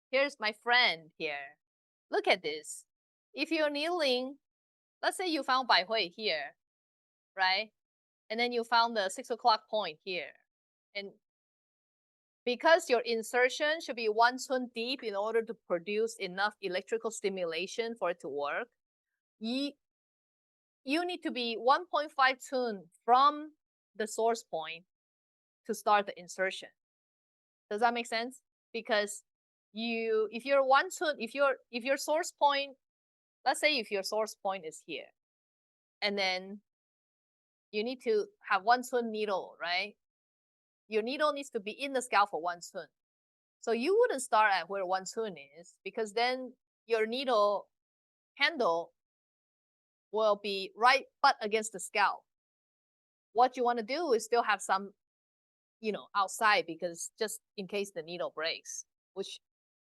Here's my friend here. Look at this. If you're needling let's say you found Ba Gua here, right? And then you found the 6 o'clock point here. And because your insertion should be 1 cun deep in order to produce enough electrical stimulation for it to work, you need to be 1.5 cun from the source point to start the insertion. Does that make sense? Because if you're 1 cun, if your source point, let's say if your source point is here, and then you need to have 1 cun needle, right? Your needle needs to be in the scalp for 1 cun. So you wouldn't start at where 1 cun is, because then your needle handle will be right butt against the scalp. What you want to do is still have some, outside, because just in case the needle breaks, which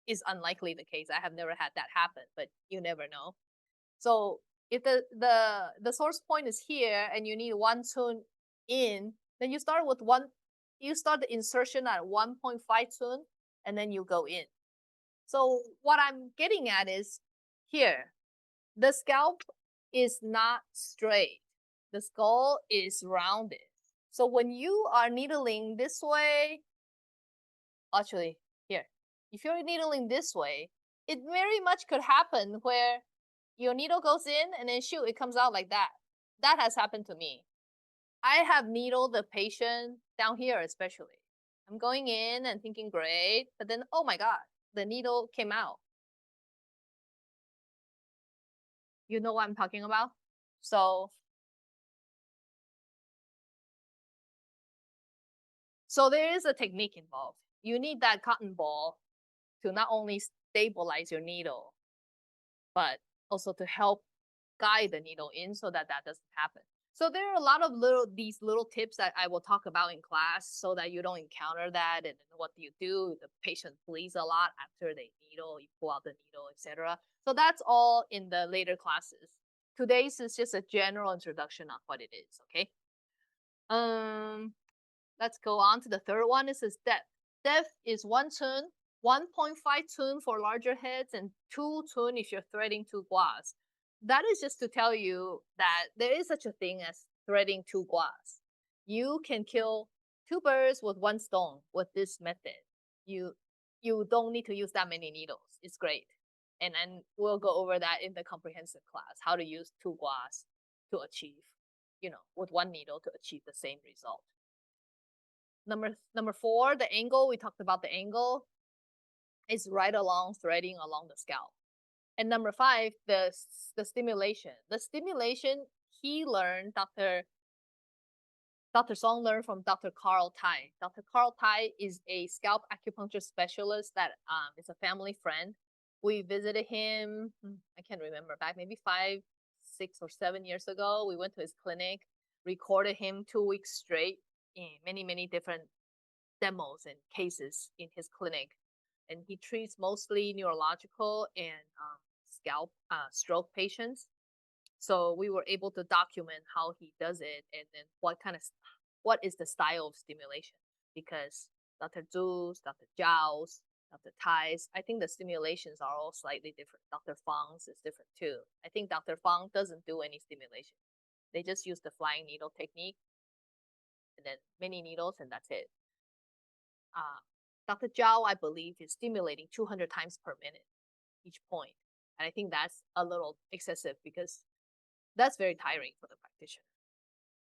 is unlikely the case. I have never had that happen, but you never know. So if the source point is here and you need 1 cun in, then you start the insertion at 1.5 cun, and then you go in. So what I'm getting at is here, the scalp is not straight. The skull is rounded. So when you are needling this way, actually here, if you're needling this way, it very much could happen where your needle goes in and then shoot, it comes out like that. That has happened to me. I have needled the patient down here especially. I'm going in and thinking great, but then, oh my God, the needle came out. You know what I'm talking about? So there is a technique involved. You need that cotton ball to not only stabilize your needle, but also to help guide the needle in so that doesn't happen. So there are a lot of these little tips that I will talk about in class so that you don't encounter that. And what do you do? The patient bleeds a lot after they needle, you pull out the needle, etc. So that's all in the later classes. Today's is just a general introduction on what it is, okay? Let's go on to the third one. It says depth. Depth is 1 cun, 1.5 cun for larger heads, and 2 cun if you're threading 2 guas. That is just to tell you that there is such a thing as threading 2 guas. You can kill 2 birds with 1 stone with this method. You don't need to use that many needles. It's great. And then we'll go over that in the comprehensive class, how to use 2 guas to achieve, with 1 needle to achieve the same result. Number 4, the angle, we talked about the angle, is right along, threading along the scalp. And number 5, the stimulation. The stimulation, he learned, Dr. Song learned from Dr. Carl Tai. Dr. Carl Tai is a scalp acupuncture specialist that is a family friend. We visited him, I can't remember, back maybe 5, 6, or 7 years ago. We went to his clinic, recorded him 2 weeks straight in many different demos and cases in his clinic. And he treats mostly neurological and scalp stroke patients. So we were able to document how he does it and then what is the style of stimulation. Because Dr. Zhu's, Dr. Zhao's, Dr. Tai's, I think the stimulations are all slightly different. Dr. Fang's is different too. I think Dr. Fang doesn't do any stimulation. They just use the flying needle technique and then many needles, and that's it. Dr. Zhao, I believe, is stimulating 200 times per minute each point. And I think that's a little excessive because that's very tiring for the practitioner.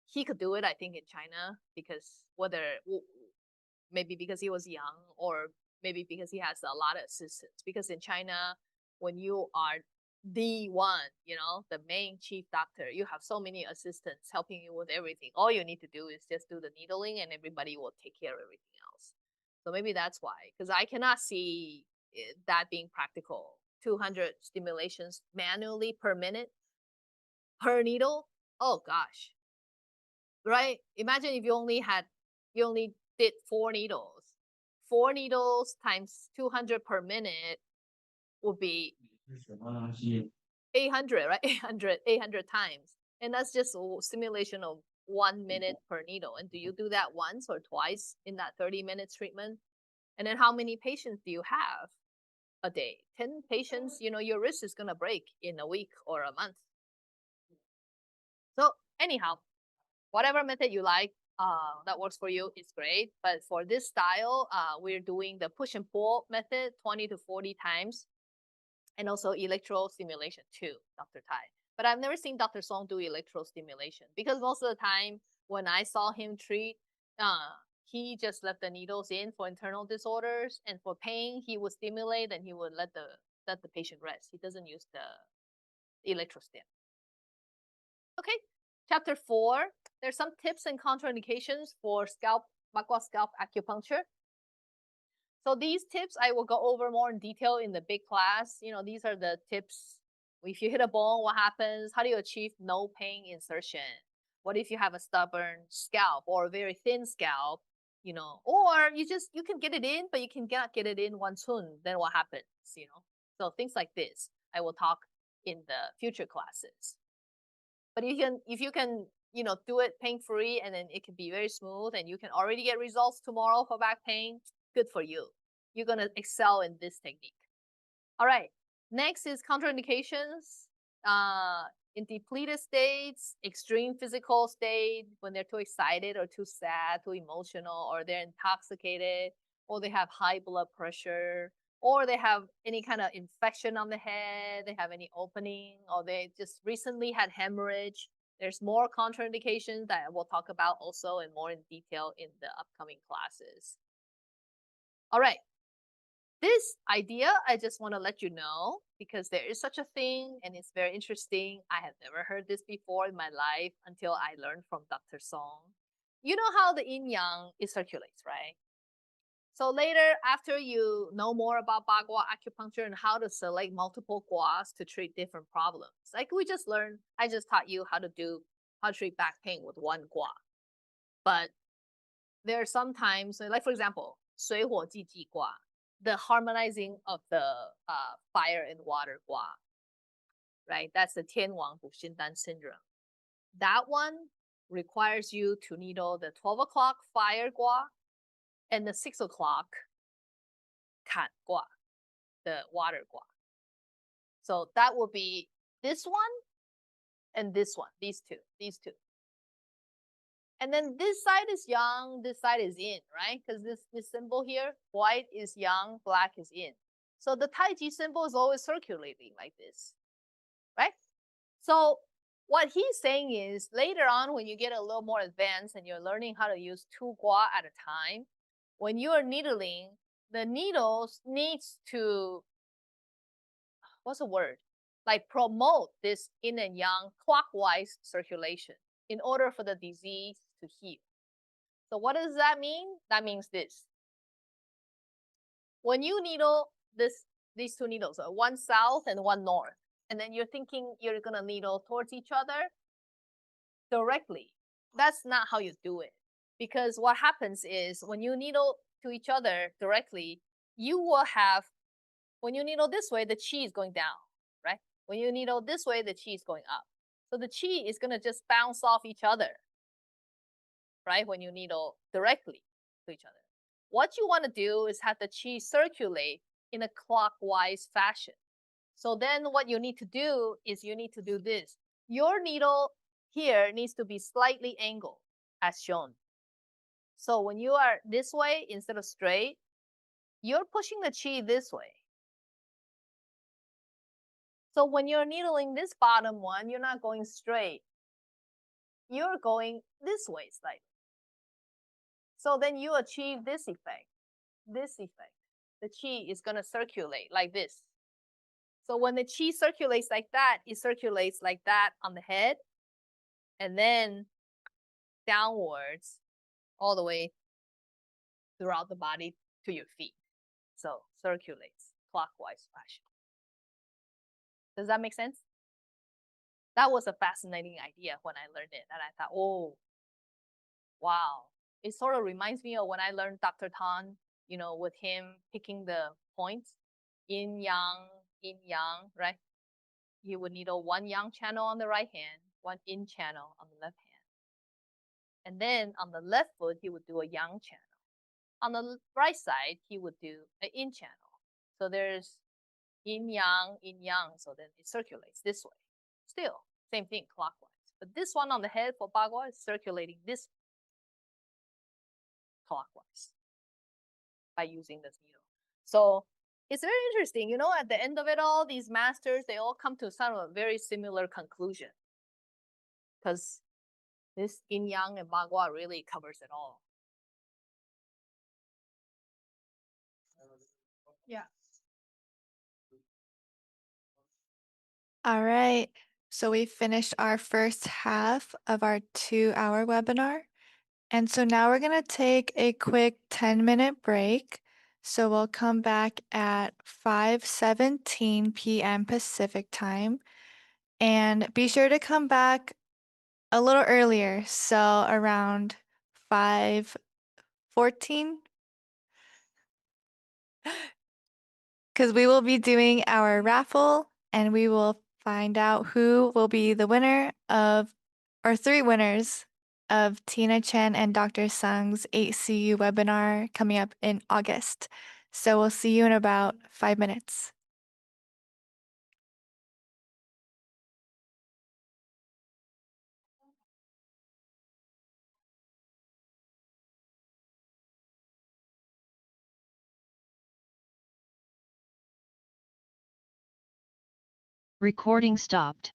He could do it, I think, in China because maybe because he was young or maybe because he has a lot of assistants. Because in China, when you are the one, the main chief doctor, you have so many assistants helping you with everything. All you need to do is just do the needling and everybody will take care of everything else. So maybe that's why, because I cannot see that being practical. 200 stimulations manually per minute per needle. Oh gosh, right? Imagine if you only did 4 needles. 4 needles times 200 per minute would be 800, right? 800 times. And that's just a stimulation of 1 minute per needle. And do you do that once or twice in that 30-minute treatment? And then how many patients do you have a day? 10 patients, your wrist is going to break in a week or a month. So anyhow, whatever method you like, that works for you is great. But for this style, we're doing the push and pull method 20 to 40 times. And also electrostimulation too, Dr. Tai. But I've never seen Dr. Song do electrostimulation because most of the time when I saw him treat, he just left the needles in for internal disorders, and for pain, he would stimulate and he would let the patient rest. He doesn't use the electrostim. Okay, chapter 4. There's some tips and contraindications for Bagua scalp acupuncture. So these tips I will go over more in detail in the big class. You know, these are the tips. If you hit a bone, what happens? How do you achieve no pain insertion? What if you have a stubborn scalp or a very thin scalp? You know, or you can get it in, but you cannot get it in one soon. Then what happens? You know, so things like this I will talk in the future classes. But if you can, you know, do it pain-free, and then it can be very smooth, and you can already get results tomorrow for back pain, good for you. You're gonna excel in this technique. All right, next is contraindications. In depleted states, extreme physical state, when they're too excited or too sad, too emotional, or they're intoxicated, or they have high blood pressure, or they have any kind of infection on the head, they have any opening, or they just recently had hemorrhage. There's more contraindications that we'll talk about also and more in detail in the upcoming classes. All right. This idea, I just want to let you know because there is such a thing and it's very interesting. I have never heard this before in my life until I learned from Dr. Song. You know how the yin yang it circulates, right? So later, after you know more about Bagua acupuncture and how to select multiple guas to treat different problems, like we just learned, I just taught you how to treat back pain with one gua. But there are some times, like for example, 水火既济 gua, the harmonizing of the fire and water gua, right? That's the 天王补心丹 syndrome. That one requires you to needle the 12 o'clock fire gua and the 6 o'clock 坎 gua, the water gua. So that will be this one and this one, these two. And then this side is yang, this side is yin, right? Because this symbol here, white is yang, black is yin. So the Tai Chi symbol is always circulating like this, right? So what he's saying is later on when you get a little more advanced and you're learning how to use 2 gua at a time, when you are needling, the needles needs to, what's the word? Like promote this yin and yang clockwise circulation in order for the disease to heal. So what does that mean? That means this. When you needle these two needles, one south and one north, and then you're thinking you're gonna needle towards each other directly, that's not how you do it. Because what happens is when you needle to each other directly, you will have, when you needle this way, the qi is going down, right? When you needle this way, the qi is going up. So the qi is gonna just bounce off each other, right? When you needle directly to each other. What you want to do is have the qi circulate in a clockwise fashion. So then what you need to do is you need to do this. Your needle here needs to be slightly angled as shown. So when you are this way instead of straight, you're pushing the qi this way. So when you're needling this bottom one, you're not going straight. You're going this way slightly. So then you achieve this effect. The qi is going to circulate like this. So when the qi circulates like that, it circulates like that on the head and then downwards all the way throughout the body to your feet. So circulates clockwise fashion. Does that make sense? That was a fascinating idea when I learned it. And I thought, oh, wow. It sort of reminds me of when I learned Dr. Tan, you know, with him picking the points, yin yang, right? He would needle one yang channel on the right hand, one yin channel on the left hand. And then on the left foot, he would do a yang channel. On the right side, he would do an yin channel. So there's yin yang, so then it circulates this way. Still, same thing, clockwise. But this one on the head for Bagua is circulating this clockwise by using this needle. So it's very interesting. You know, at the end of it all, these masters, they all come to sort of a very similar conclusion. Because this yin yang and Bagua really covers it all. Yeah. All right. So we finished our first half of our 2-hour webinar. And so now we're going to take a quick 10-minute break. So we'll come back at 5:17 p.m. Pacific time. And be sure to come back a little earlier. So around 5:14. Because we will be doing our raffle and we will find out who will be the winner of, or 3 winners of Tina Chen and Dr. Sung's 8CU webinar coming up in August. So we'll see you in about 5 minutes. Recording stopped.20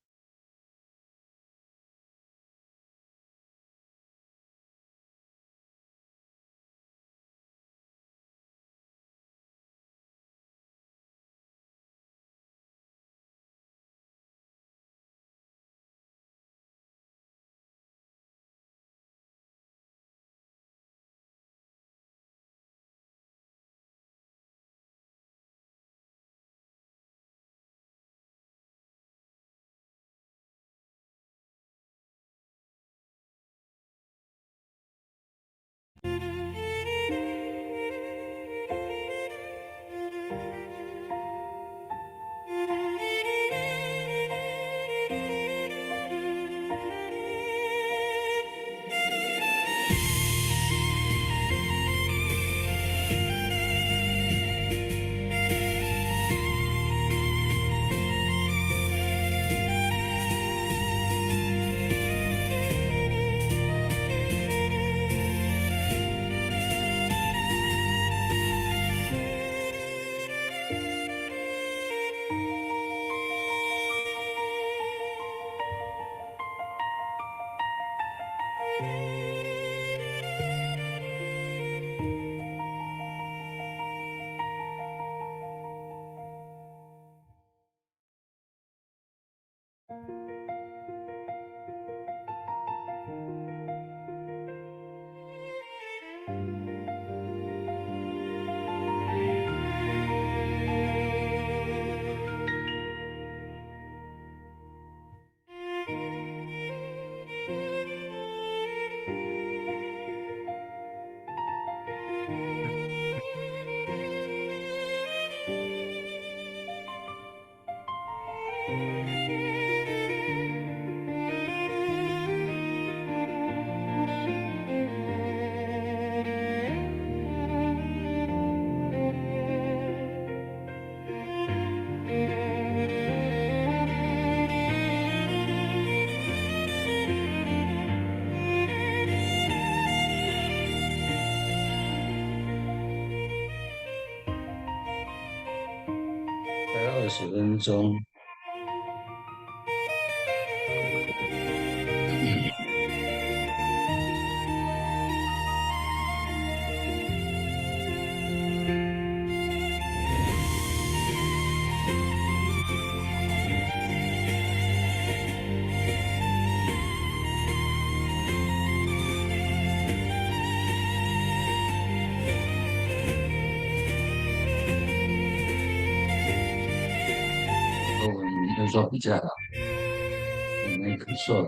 分钟。有时候比较好，没咳嗽了。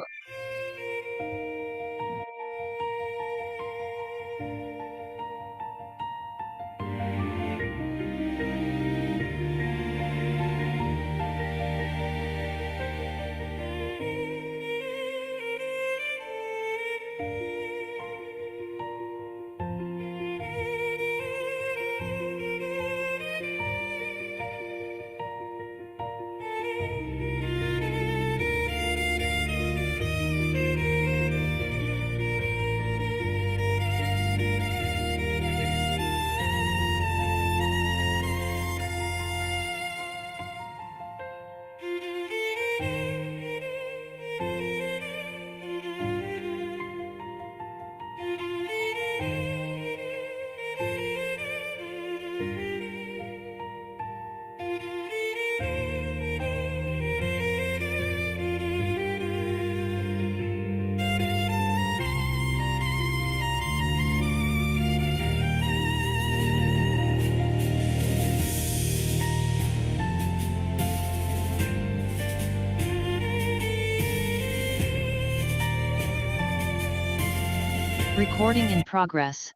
Recording in progress.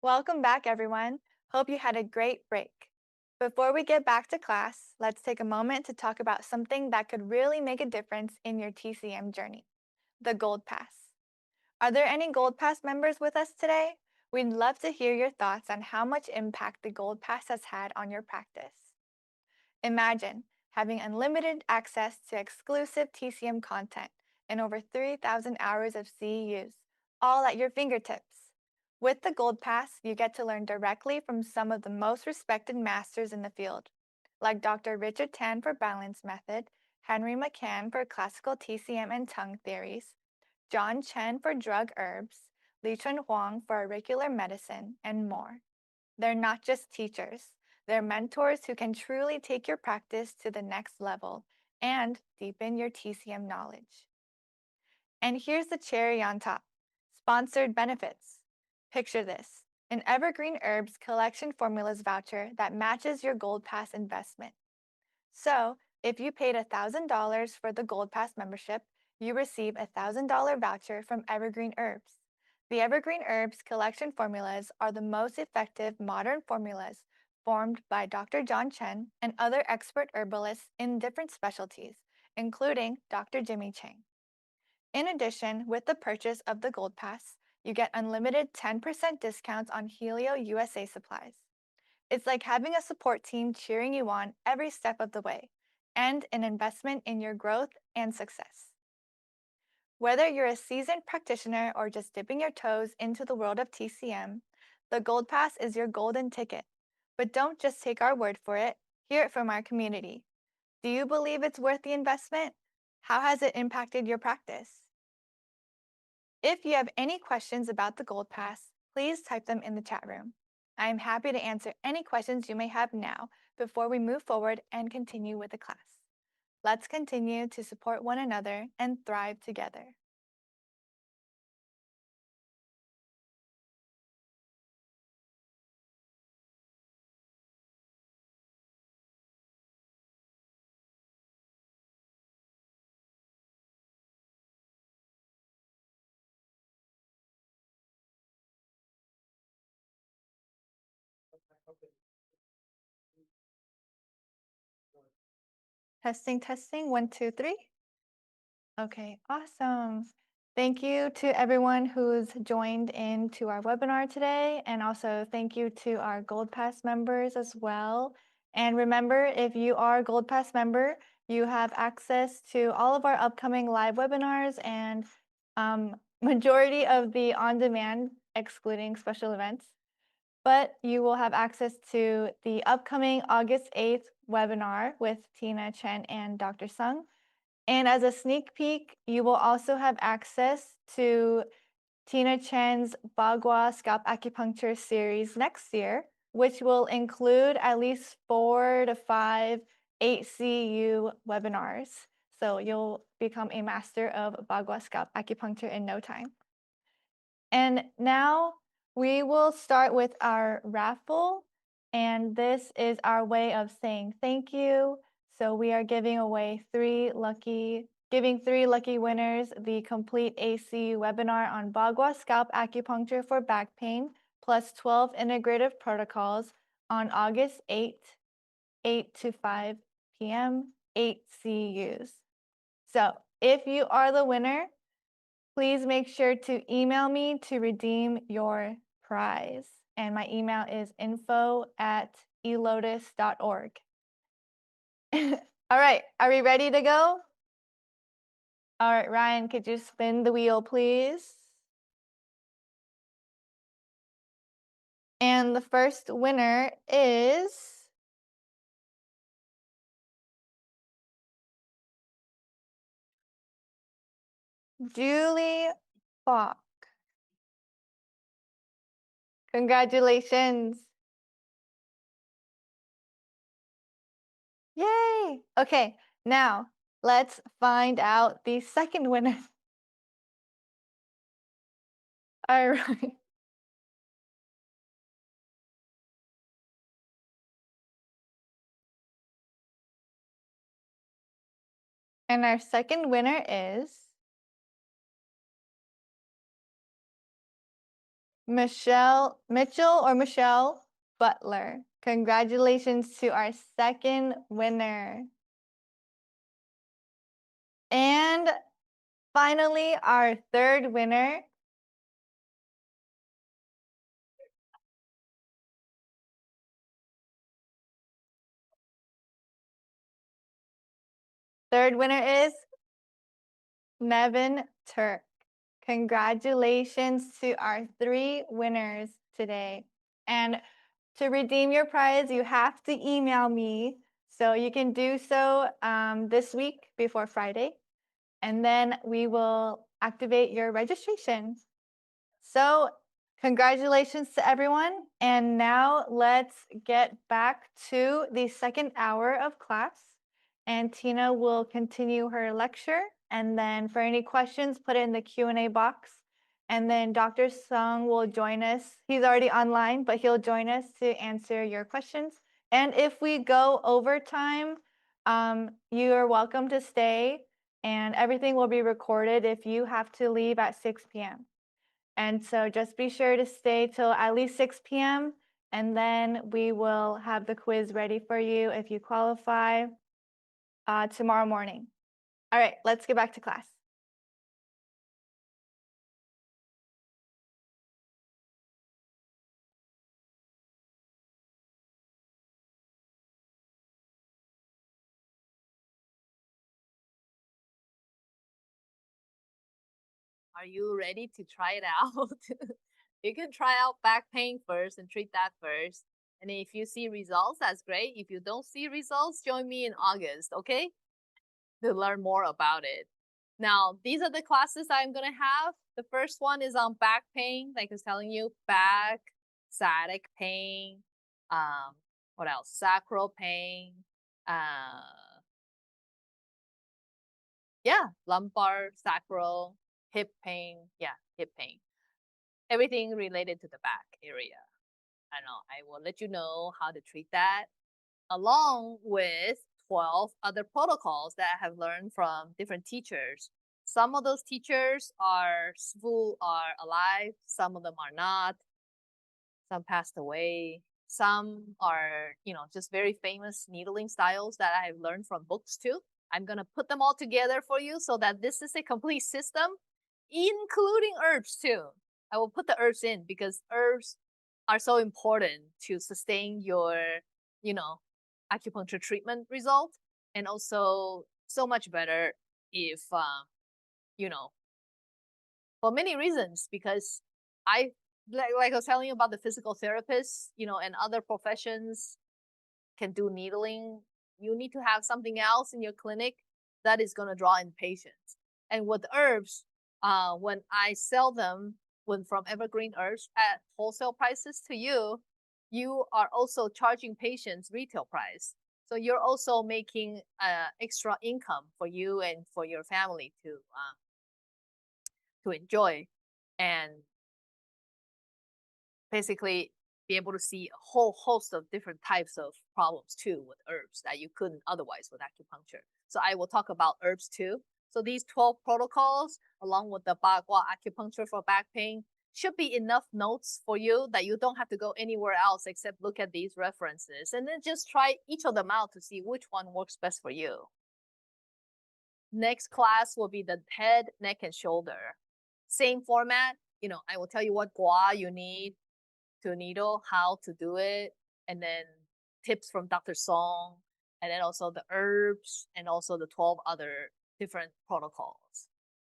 Welcome back, everyone. Hope you had a great break. Before we get back to class, let's take a moment to talk about something that could really make a difference in your TCM journey, the Gold Pass. Are there any Gold Pass members with us today? We'd love to hear your thoughts on how much impact the Gold Pass has had on your practice. Imagine having unlimited access to exclusive TCM content and over 3,000 hours of CEUs, all at your fingertips. With the Gold Pass, you get to learn directly from some of the most respected masters in the field, like Dr. Richard Tan for Balance Method, Henry McCann for Classical TCM and Tongue Theories, John Chen for Drug Herbs, Li Chun Huang for Auricular Medicine, and more. They're not just teachers, they're mentors who can truly take your practice to the next level and deepen your TCM knowledge. And here's the cherry on top, sponsored benefits. Picture this, an Evergreen Herbs Collection Formulas voucher that matches your Gold Pass investment. So, if you paid $1,000 for the Gold Pass membership, you receive a $1,000 voucher from Evergreen Herbs. The Evergreen Herbs Collection Formulas are the most effective modern formulas formed by Dr. John Chen and other expert herbalists in different specialties, including Dr. Jimmy Chang. In addition, with the purchase of the Gold Pass, you get unlimited 10% discounts on Helio USA supplies. It's like having a support team cheering you on every step of the way, and an investment in your growth and success. Whether you're a seasoned practitioner or just dipping your toes into the world of TCM, the Gold Pass is your golden ticket. But don't just take our word for it, hear it from our community. Do you believe it's worth the investment? How has it impacted your practice? If you have any questions about the Gold Pass, please type them in the chat room. I am happy to answer any questions you may have now before we move forward and continue with the class. Let's continue to support one another and thrive together. Testing, testing, 1, 2, 3. Okay, awesome. Thank you to everyone who's joined into our webinar today, and also thank you to our Gold Pass members as well. And remember, if you are a Gold Pass member, you have access to all of our upcoming live webinars and majority of the on-demand, excluding special events. But you will have access to the upcoming August 8th webinar with Tina Chen and Dr. Sung. And as a sneak peek, you will also have access to Tina Chen's Ba Gua Scalp Acupuncture series next year, which will include at least 4 to 5 HCU webinars. So you'll become a master of Bagua Scalp Acupuncture in no time. And now we will start with our raffle. And this is our way of saying thank you. So we are giving away 3 lucky winners the complete ACU webinar on Bagua Scalp Acupuncture for back pain, plus 12 integrative protocols on August 8th, 8 to 5 p.m., 8 CUs. So if you are the winner, please make sure to email me to redeem your prize. And my email is info@elotus.org. All right, are we ready to go? All right, Ryan, could you spin the wheel, please? And the first winner is Julie Falk. Congratulations. Yay! Okay, now let's find out the second winner. All right. And our second winner is Michelle Butler. Congratulations to our second winner. And finally, our third winner is Nevin Turk. Congratulations to our 3 winners today. And to redeem your prize, you have to email me. So you can do so this week before Friday. And then we will activate your registration. So congratulations to everyone. And now let's get back to the second hour of class. And Tina will continue her lecture. And then for any questions, put it in the Q&A box. And then Dr. Sung will join us. He's already online, but he'll join us to answer your questions. And if we go over time, you are welcome to stay. And everything will be recorded if you have to leave at 6 p.m. And so just be sure to stay till at least 6 p.m. And then we will have the quiz ready for you if you qualify tomorrow morning. All right, let's get back to class. Are you ready to try it out? You can try out back pain first and treat that first. And if you see results, that's great. If you don't see results, join me in August, okay? To learn more about it. Now, these are the classes I'm going to have. The first one is on back pain, like I was telling you, back, sciatic pain, what else? Sacral pain, yeah, lumbar, sacral, hip pain, yeah, hip pain. Everything related to the back area. I know, I will let you know how to treat that, along with 12 other protocols that I have learned from different teachers. Some of those teachers are alive, some of them are not. Some passed away. Some are, just very famous needling styles that I have learned from books too. I'm gonna put them all together for you so that this is a complete system, including herbs too. I will put the herbs in because herbs are so important to sustain your, acupuncture treatment result, and also so much better if, for many reasons, because like I was telling you about the physical therapists, and other professions can do needling. You need to have something else in your clinic that is going to draw in patients. And with herbs, when I sell them from Evergreen Herbs at wholesale prices to you, you are also charging patients retail price. So you're also making extra income for you and for your family to enjoy, and basically be able to see a whole host of different types of problems too with herbs that you couldn't otherwise with acupuncture. So I will talk about herbs too. So these 12 protocols, along with the Ba Gua acupuncture for back pain, should be enough notes for you that you don't have to go anywhere else except look at these references, and then just try each of them out to see which one works best for you. Next class will be the head, neck, and shoulder. Same format. I will tell you what gua you need to needle, how to do it, and then tips from Dr. Song, and then also the herbs, and also the 12 other different protocols.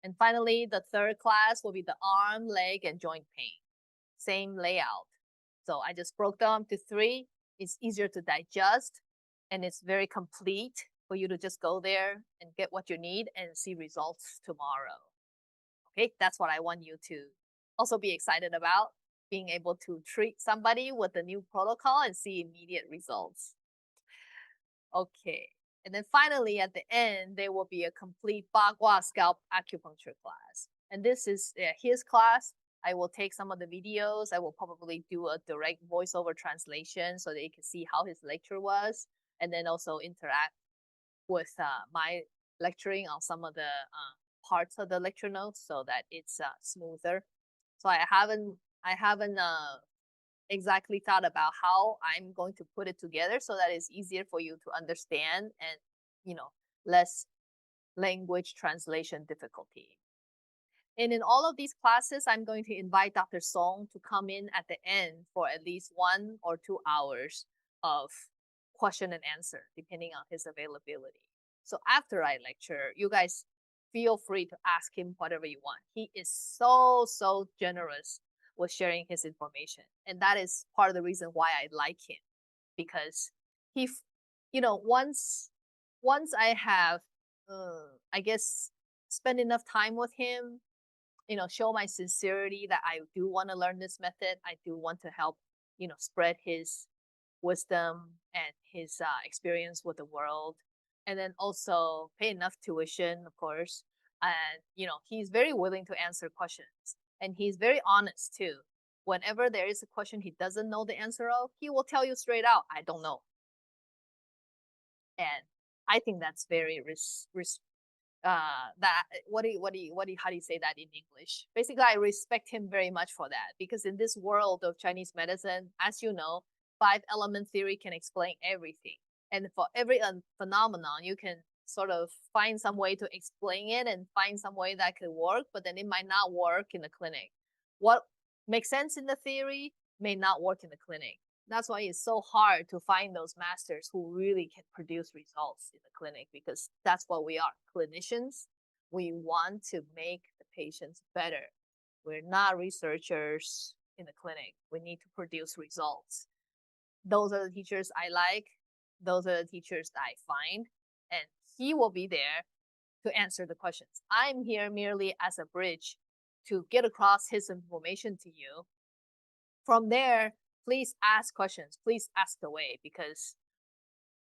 And finally, the third class will be the arm, leg, and joint pain. Same layout. So I just broke them to 3. It's easier to digest, and it's very complete for you to just go there and get what you need and see results tomorrow. Okay, that's what I want you to also be excited about, being able to treat somebody with a new protocol and see immediate results. Okay, And then finally, at the end, there will be a complete Bagua Scalp Acupuncture class. And this is his class. I will take some of the videos. I will probably do a direct voiceover translation so that you can see how his lecture was, and then also interact with my lecturing on some of the parts of the lecture notes so that it's smoother. So I haven't exactly thought about how I'm going to put it together so that it's easier for you to understand and, less language translation difficulty. And in all of these classes, I'm going to invite Dr. Song to come in at the end for at least 1 or 2 hours of question and answer, depending on his availability. So after I lecture, you guys feel free to ask him whatever you want. He is so generous with sharing his information. And that is part of the reason why I like him, because he, once I have, I guess, spend enough time with him, show my sincerity that I do want to learn this method. I do want to help, spread his wisdom and his experience with the world. And then also pay enough tuition, of course. And, he's very willing to answer questions. And he's very honest too. Whenever there is a question he doesn't know the answer of, he will tell you straight out, I don't know. And I think that's very how do you say that in English? Basically, I respect him very much for that, because in this world of Chinese medicine, as you know, 5-element theory can explain everything. And for every phenomenon, you can sort of find some way to explain it and find some way that could work, but then it might not work in the clinic. What makes sense in the theory may not work in the clinic. That's why it's so hard to find those masters who really can produce results in the clinic, because that's what we are, clinicians. We want to make the patients better. We're not researchers in the clinic. We need to produce results. Those are the teachers I like. Those are the teachers that I find, and he will be there to answer the questions. I'm here merely as a bridge to get across his information to you. From there, please ask questions. Please ask away, because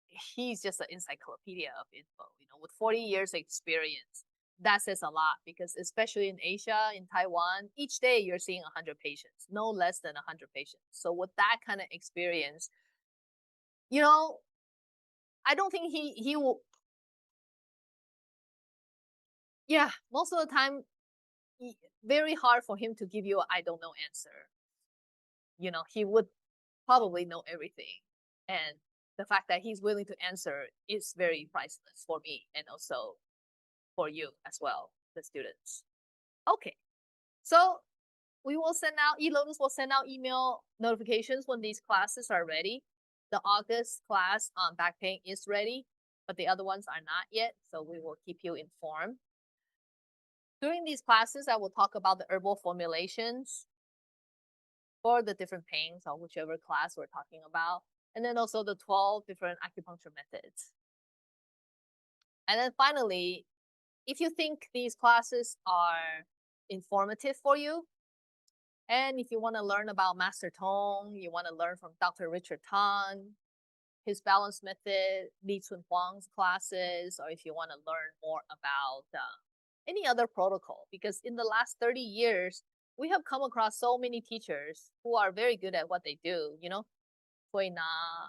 he's just an encyclopedia of info. With 40 years of experience, that says a lot, because especially in Asia, in Taiwan, each day you're seeing 100 patients, no less than 100 patients. So with that kind of experience, I don't think he will. Yeah, most of the time, very hard for him to give you a I don't know answer. He would probably know everything. And the fact that he's willing to answer is very priceless for me, and also for you as well, the students. Okay, so we will send out, eLotus will send out email notifications when these classes are ready. The August class on back pain is ready, but the other ones are not yet, so we will keep you informed. During these classes, I will talk about the herbal formulations for the different pains or whichever class we're talking about, and then also the 12 different acupuncture methods. And then finally, if you think these classes are informative for you, and if you want to learn about Master Tong, you want to learn from Dr. Richard Tan, his balance method, Li Chun Huang's classes, or if you want to learn more about any other protocol, because in the last 30 years, we have come across so many teachers who are very good at what they do, Hui Na,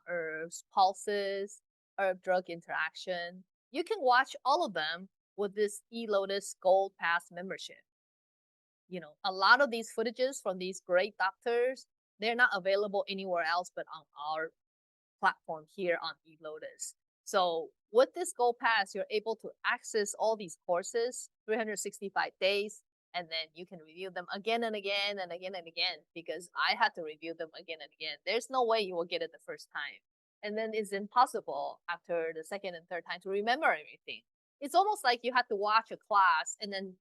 herbs, pulses, herb-drug interaction. You can watch all of them with this eLotus Gold Pass membership. A lot of these footages from these great doctors, they're not available anywhere else but on our platform here on eLotus. So with this Gold Pass, you're able to access all these courses 365 days, and then you can review them again and again and again and again, because I had to review them again and again. There's no way you will get it the first time. And then it's impossible after the second and third time to remember everything. It's almost like you have to watch a class and then,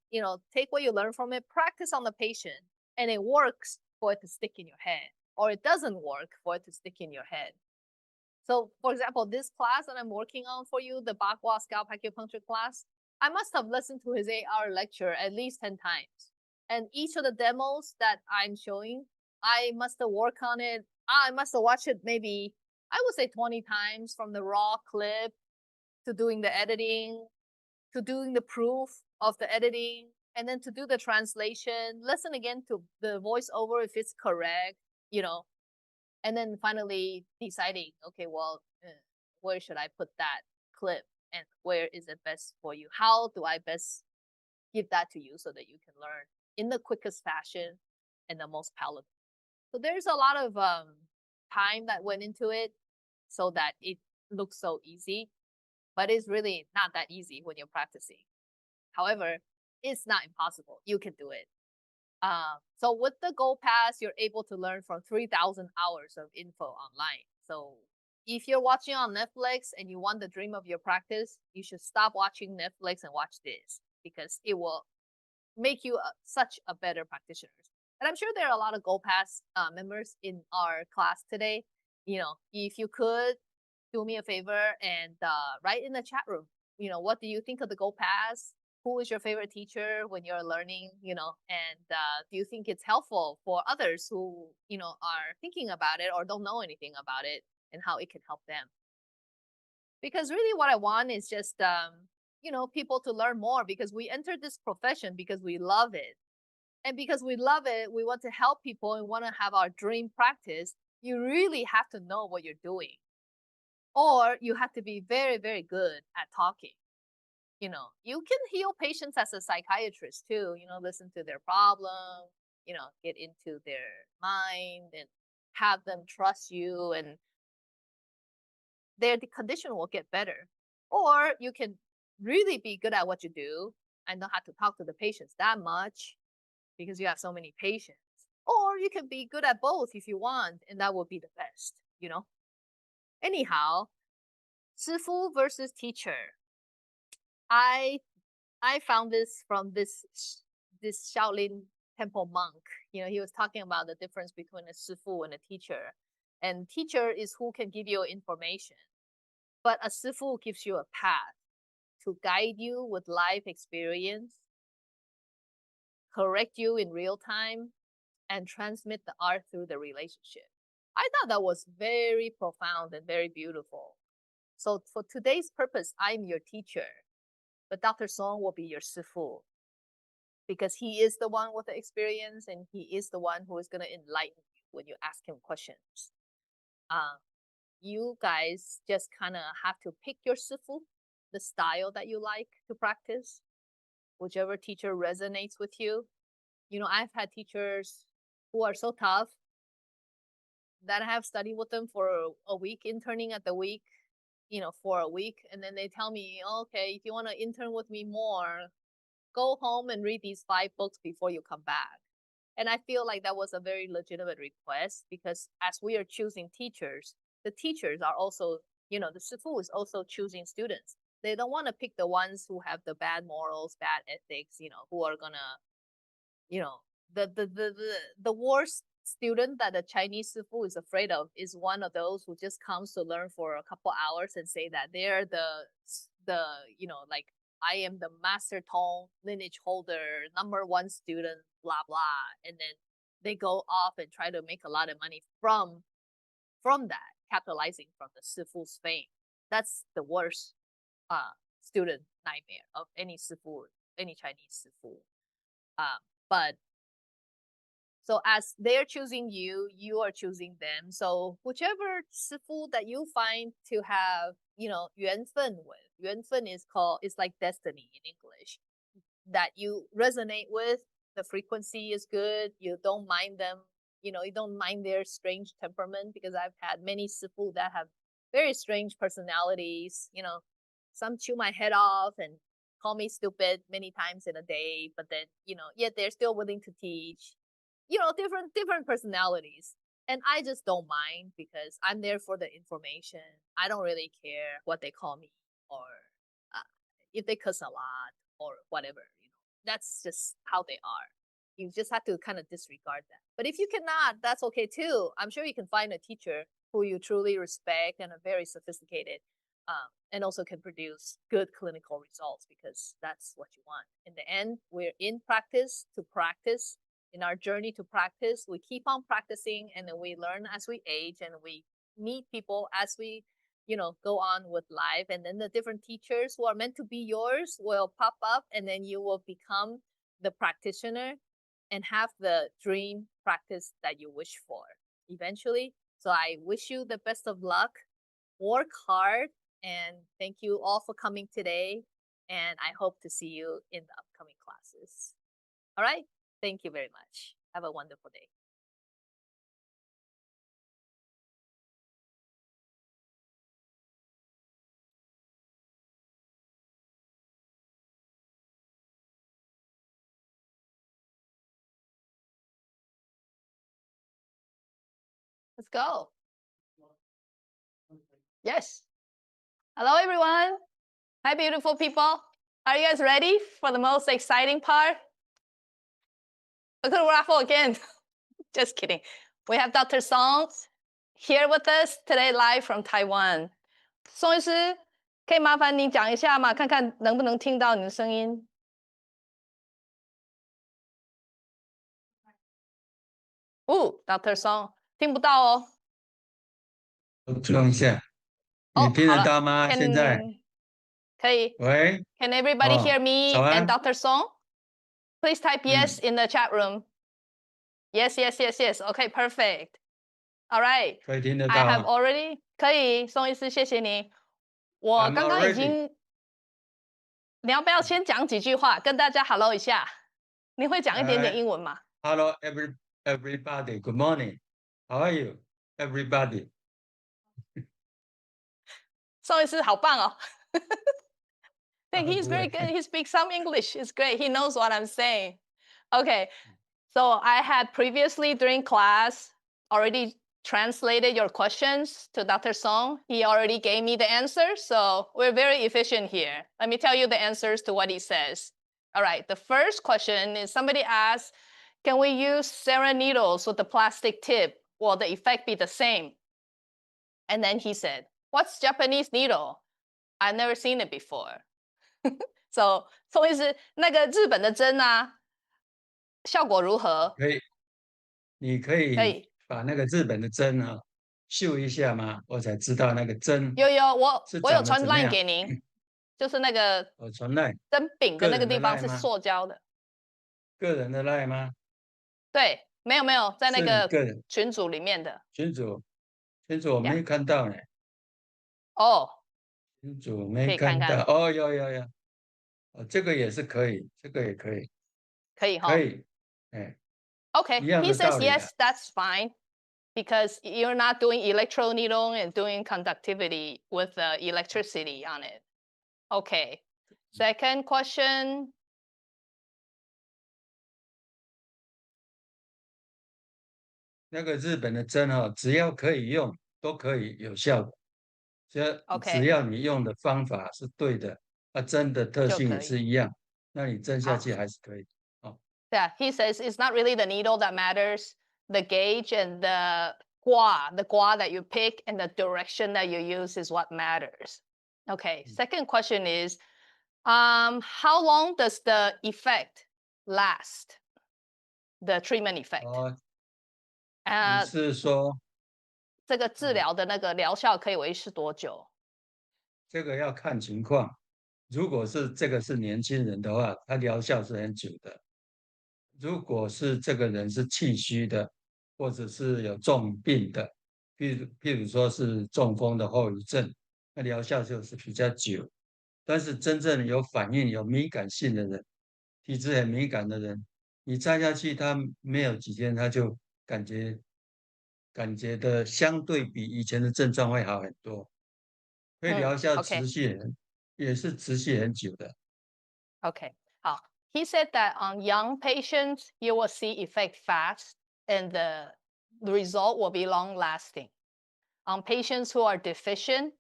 take what you learn from it, practice on the patient, and it works for it to stick in your head, or it doesn't work for it to stick in your head. So, for example, this class that I'm working on for you, the Bagua Scalp Acupuncture class, I must have listened to his 8-hour lecture at least 10 times. And each of the demos that I'm showing, I must have worked on it. I must have watched it maybe, I would say 20 times, from the raw clip to doing the editing, to doing the proof of the editing, and then to do the translation, listen again to the voiceover if it's correct, and then finally deciding, okay, well, where should I put that clip and where is it best for you? How do I best give that to you so that you can learn in the quickest fashion and the most palatable? So there's a lot of time that went into it so that it looks so easy, but it's really not that easy when you're practicing. However, it's not impossible. You can do it. So with the Gold Pass, you're able to learn from 3,000 hours of info online. So if you're watching on Netflix and you want the dream of your practice, you should stop watching Netflix and watch this, because it will make you such a better practitioner. And I'm sure there are a lot of Gold Pass members in our class today. If you could do me a favor and write in the chat room, what do you think of the Gold Pass? Who is your favorite teacher when you're learning, and do you think it's helpful for others who, are thinking about it or don't know anything about it, and how it can help them? Because really what I want is just, people to learn more, because we entered this profession because we love it. And because we love it, we want to help people and want to have our dream practice. You really have to know what you're doing. Or you have to be very, very good at talking. You can heal patients as a psychiatrist too, listen to their problem, get into their mind and have them trust you, and their condition will get better. Or you can really be good at what you do and not have to talk to the patients that much because you have so many patients. Or you can be good at both if you want, and that would be the best, Anyhow, 师傅 versus teacher. I found this from this Shaolin temple monk. He was talking about the difference between a 师傅 and a teacher. And teacher is who can give you information. But a 师傅 gives you a path to guide you with life experience, correct you in real time, and transmit the art through the relationship. I thought that was very profound and very beautiful. So for today's purpose, I'm your teacher, but Dr. Song will be your 师傅, because he is the one with the experience, and he is the one who is going to enlighten you when you ask him questions. You guys just kind of have to pick your 师傅, the style that you like to practice, whichever teacher resonates with you. I've had teachers who are so tough that I have studied with them for a week, interning at the week, for a week. And then they tell me, okay, if you want to intern with me more, go home and read these 5 books before you come back. And I feel like that was a very legitimate request, because as we are choosing teachers, the teachers are also, the 师傅 is also choosing students. They don't want to pick the ones who have the bad morals, bad ethics, who are gonna, the worst student that a Chinese 师傅 is afraid of is one of those who just comes to learn for a couple hours and say that they're the like, I am the master tone lineage holder, #1 student, blah blah, and then they go off and try to make a lot of money from that, capitalizing from the 师傅's fame. That's the worst student nightmare of any 师傅, any Chinese 师傅. But so as they're choosing you, you are choosing them. So whichever 师傅 that you find to have, 缘分 with, 缘分 is like destiny in English, that you resonate with, the frequency is good, you don't mind them, you don't mind their strange temperament, because I've had many 师傅 that have very strange personalities, some chew my head off and call me stupid many times in a day, but then, yet they're still willing to teach. Different personalities. And I just don't mind, because I'm there for the information. I don't really care what they call me, or if they cuss a lot or whatever. That's just how they are. You just have to kind of disregard that. But if you cannot, that's okay too. I'm sure you can find a teacher who you truly respect and are very sophisticated, and also can produce good clinical results, because that's what you want. In the end, we're in practice to practice. In our journey to practice, we keep on practicing, and then we learn as we age, and we meet people as we, go on with life, and then the different teachers who are meant to be yours will pop up, and then you will become the practitioner and have the dream practice that you wish for eventually. So I wish you the best of luck. Work hard, and thank you all for coming today. And I hope to see you in the upcoming classes. All right. Thank you very much. Have a wonderful day. Let's go. Yes. Hello, everyone. Hi, beautiful people. Are you guys ready for the most exciting part? Look at the raffle again. Just kidding. We have Dr. Song here with us today, live from Taiwan. 宋医师，可以麻烦你讲一下吗？看看能不能听到你的声音。Dr. Song 听不到哦。装一下，你听得到吗？现在可以。喂 Can everybody hear me 早安 and Dr. Song? Please type yes in the chat room. Yes, yes, yes, yes. Okay, perfect. All right. 可以听得 I 到 have 啊。 already 可以，宋医师，谢谢你。我 I'm 刚刚已 already 经，你要不要先讲几句话，跟大家 hello 一下？你会讲一点点英文吗？ Hello, everybody. Good morning. How are you, everybody? 宋医师好棒哦。think he's 不会 very good. He speaks some English. It's great. He knows what I'm saying. Okay. So I had previously during class already translated your questions to Dr. Song. He already gave me the answers. So we're very efficient here. Let me tell you the answers to what he says. All right. The first question is somebody asked, can we use saran needles with the plastic tip? Will the effect be the same? And then he said, what's Japanese needle? I've never seen it before. So 宋医师，那个日本的针啊，效果如何？可以，你可可以以。把那个日本的针啊绣一下吗？我才知道那个针有，我有传怎么 line 样。给您，就是那个我传赖针柄的那个地方是个人的 line 吗塑胶的。个人的赖吗？对，没有，在那是你个个人群组里面的。群主我没看到呢。哦，群主没可以看看。看到哦，有，哦，这个也是可以，这个也可以，可以哈。可以，哎，Okay, 一样 he 的道 says 理的。 yes, that's fine, because you're not doing electroneedling and doing conductivity with the electricity on it. Okay. Second question. 那个日本的针哦，只要可以用，都可以有效的。只OK 要你用的方法是对的，针的特性也是一样，那你针下去还是可以。哦， Yeah, he says it's not really the needle that matters, the gauge and the gua that you pick and the direction that you use is what matters. Okay, second question is, how long does the effect last? The treatment effect. 哦，你是说这个治疗的那个疗效可以维持多久？这个要看情况，如果是这个是年轻人的话，他疗效是很久的。如果是这个人是气虚的，或者是有重病的，譬如说是中风的后遗症，那疗效就是比较久。但是真正有反应、有敏感性的人，体质很敏感的人，你插下去，他没有几天，他就感觉的相对比以前的症状会好很多，所以疗效OK 也是持续很久的。OK，好。He said that on young patients, you will see effect fast and the result will be long lasting. On patients who are deficient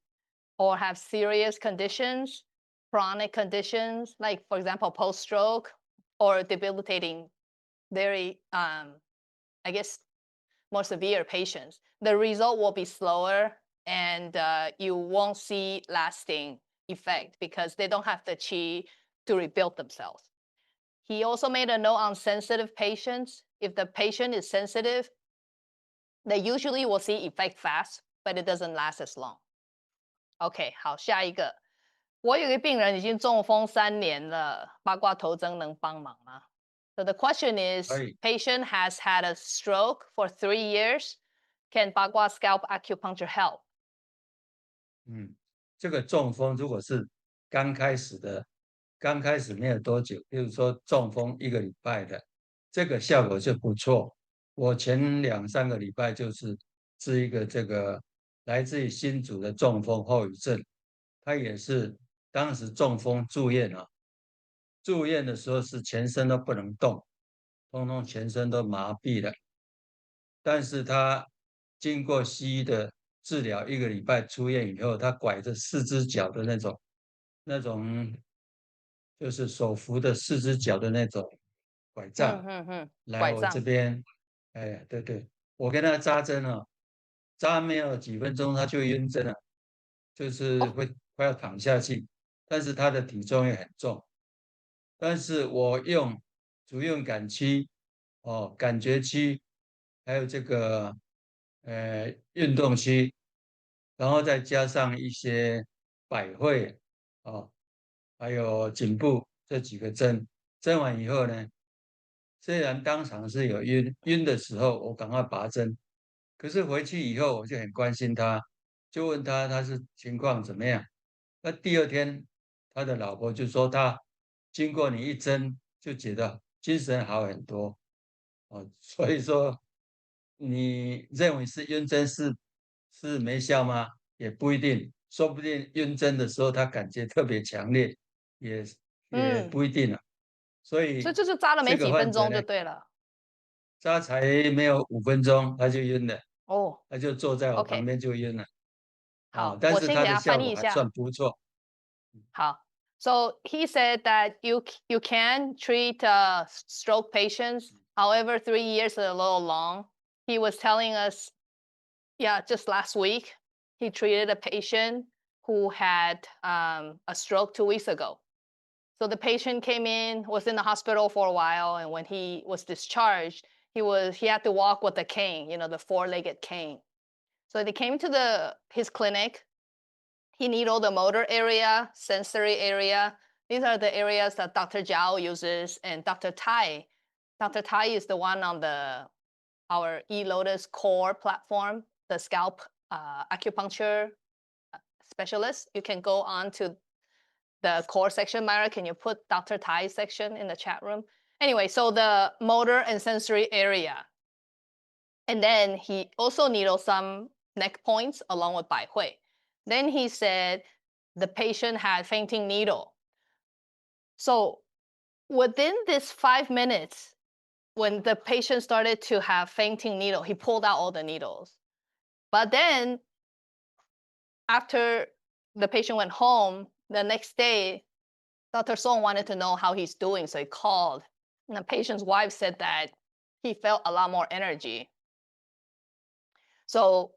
or have serious conditions, chronic conditions, like for example, post-stroke or debilitating, very, I guess, more severe patients, the result will be slower and you won't see lasting effect because they don't have the qi to rebuild themselves. He also made a note on sensitive patients. If the patient is sensitive, they usually will see effect fast, but it doesn't last as long. OK， 好，下一个。我有一个病人已经中风3年了，八卦头针能帮忙吗？So the question is, patient has had a stroke for 3 years. Can Bagua Scalp Acupuncture help? 这个中风如果是刚开始的，刚开始没有多久，比如说中风1个礼拜的，这个效果就不错。我前2、3个礼拜就是治一个这个来自于新竹的中风后遗症，他也是当时中风住院啊，住院的时候是全身都不能动，通通全身都麻痹了。但是他经过西医的治疗1个礼拜出院以后，他拐着4只脚的那种就是手扶的4只脚的那种拐杖，来我这边，哎，对对，我跟他扎针啊，扎没有几分钟他就晕针了，就是会快要躺下去，但是他的体重也很重，但是我用足用感区，感觉区，还有这个运动区，然后再加上一些百会，还有颈部这几个针，针完以后呢，虽然当场是有晕的时候，我赶快拔针，可是回去以后我就很关心他，就问他是情况怎么样。那第2天，他的老婆就说他经过你一针就觉得精神好很多，所以说你认为是晕针是没效吗？也不一定，说不定晕针的时候他感觉特别强烈，也不一定啊。所以就是扎了没这个几分钟患者呢，就对了。扎才没有5分钟他就晕了，哦，他就坐在我旁 OK，边就晕了。好，但是他的我先给他翻译一下。效果还算不错。好，So he said that you can treat stroke patients. However, 3 years is a little long. He was telling us, yeah, just last week he treated a patient who had a stroke 2 weeks ago. So the patient came in, was in the hospital for a while, and when he was discharged, he had to walk with a cane, the 4-legged cane. So they came to his clinic. He needled the motor area, sensory area. These are the areas that Dr. Zhao uses, and Dr. Tai. Dr. Tai is the one on our eLotus core platform, the scalp acupuncture specialist. You can go on to the core section. Myra, can you put Dr. Tai's section in the chat room? Anyway, so the motor and sensory area. And then he also needled some neck points along with Bai Hui. Then he said the patient had fainting needle. So within this 5 minutes, when the patient started to have fainting needle, he pulled out all the needles. But then after the patient went home, the next day, Dr. Song wanted to know how he's doing, so he called. And the patient's wife said that he felt a lot more energy. So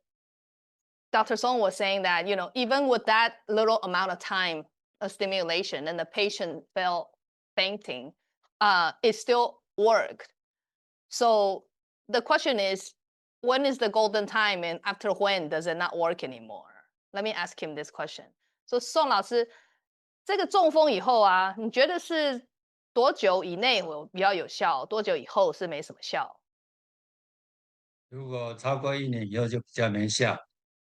Dr. Song was saying that, even with that little amount of time of stimulation and the patient felt fainting, it still worked. So the question is, when is the golden time and after when does it not work anymore? Let me ask him this question. So 宋老师，这个中风以后啊，你觉得是多久以内比较有效，多久以后是没什么效？如果超过1年以后就比较没效，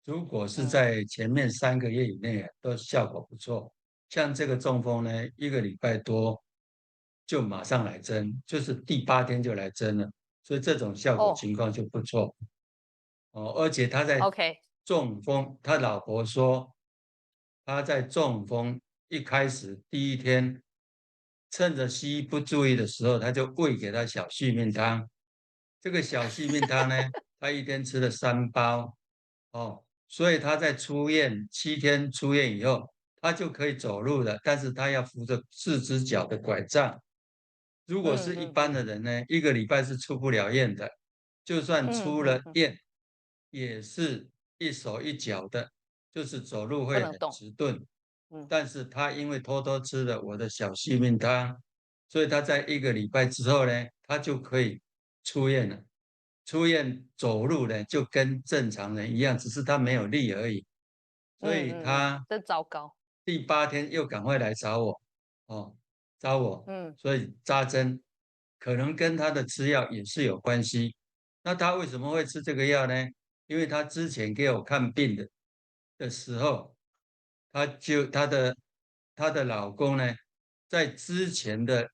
如果是在前面3个月以内都效果不错。像这个中风呢，1个礼拜多就马上来针，就是第8天就来针了，所以这种效果情况就不错。而且他在中风，他老婆说他在中风一开始第1天，趁着西医不注意的时候，他就喂给他小细面汤。这个小细面汤呢，他1天吃了3包，所以他在出院7天出院以后，他就可以走路了，但是他要扶着4只脚的拐杖。如果是一般的人呢，1个礼拜是出不了院的，就算出了院，也是一手一脚的，就是走路会很迟钝。但是他因为偷偷吃了我的小细面汤，所以他在1个礼拜之后呢，他就可以出院了。出院走路呢，就跟正常人一样，只是他没有力而已。所以他真糟糕。第8天又赶快来找我，找我，所以扎针可能跟他的吃药也是有关系。那他为什么会吃这个药呢？因为他之前给我看病的时候，她的老公呢，在之前的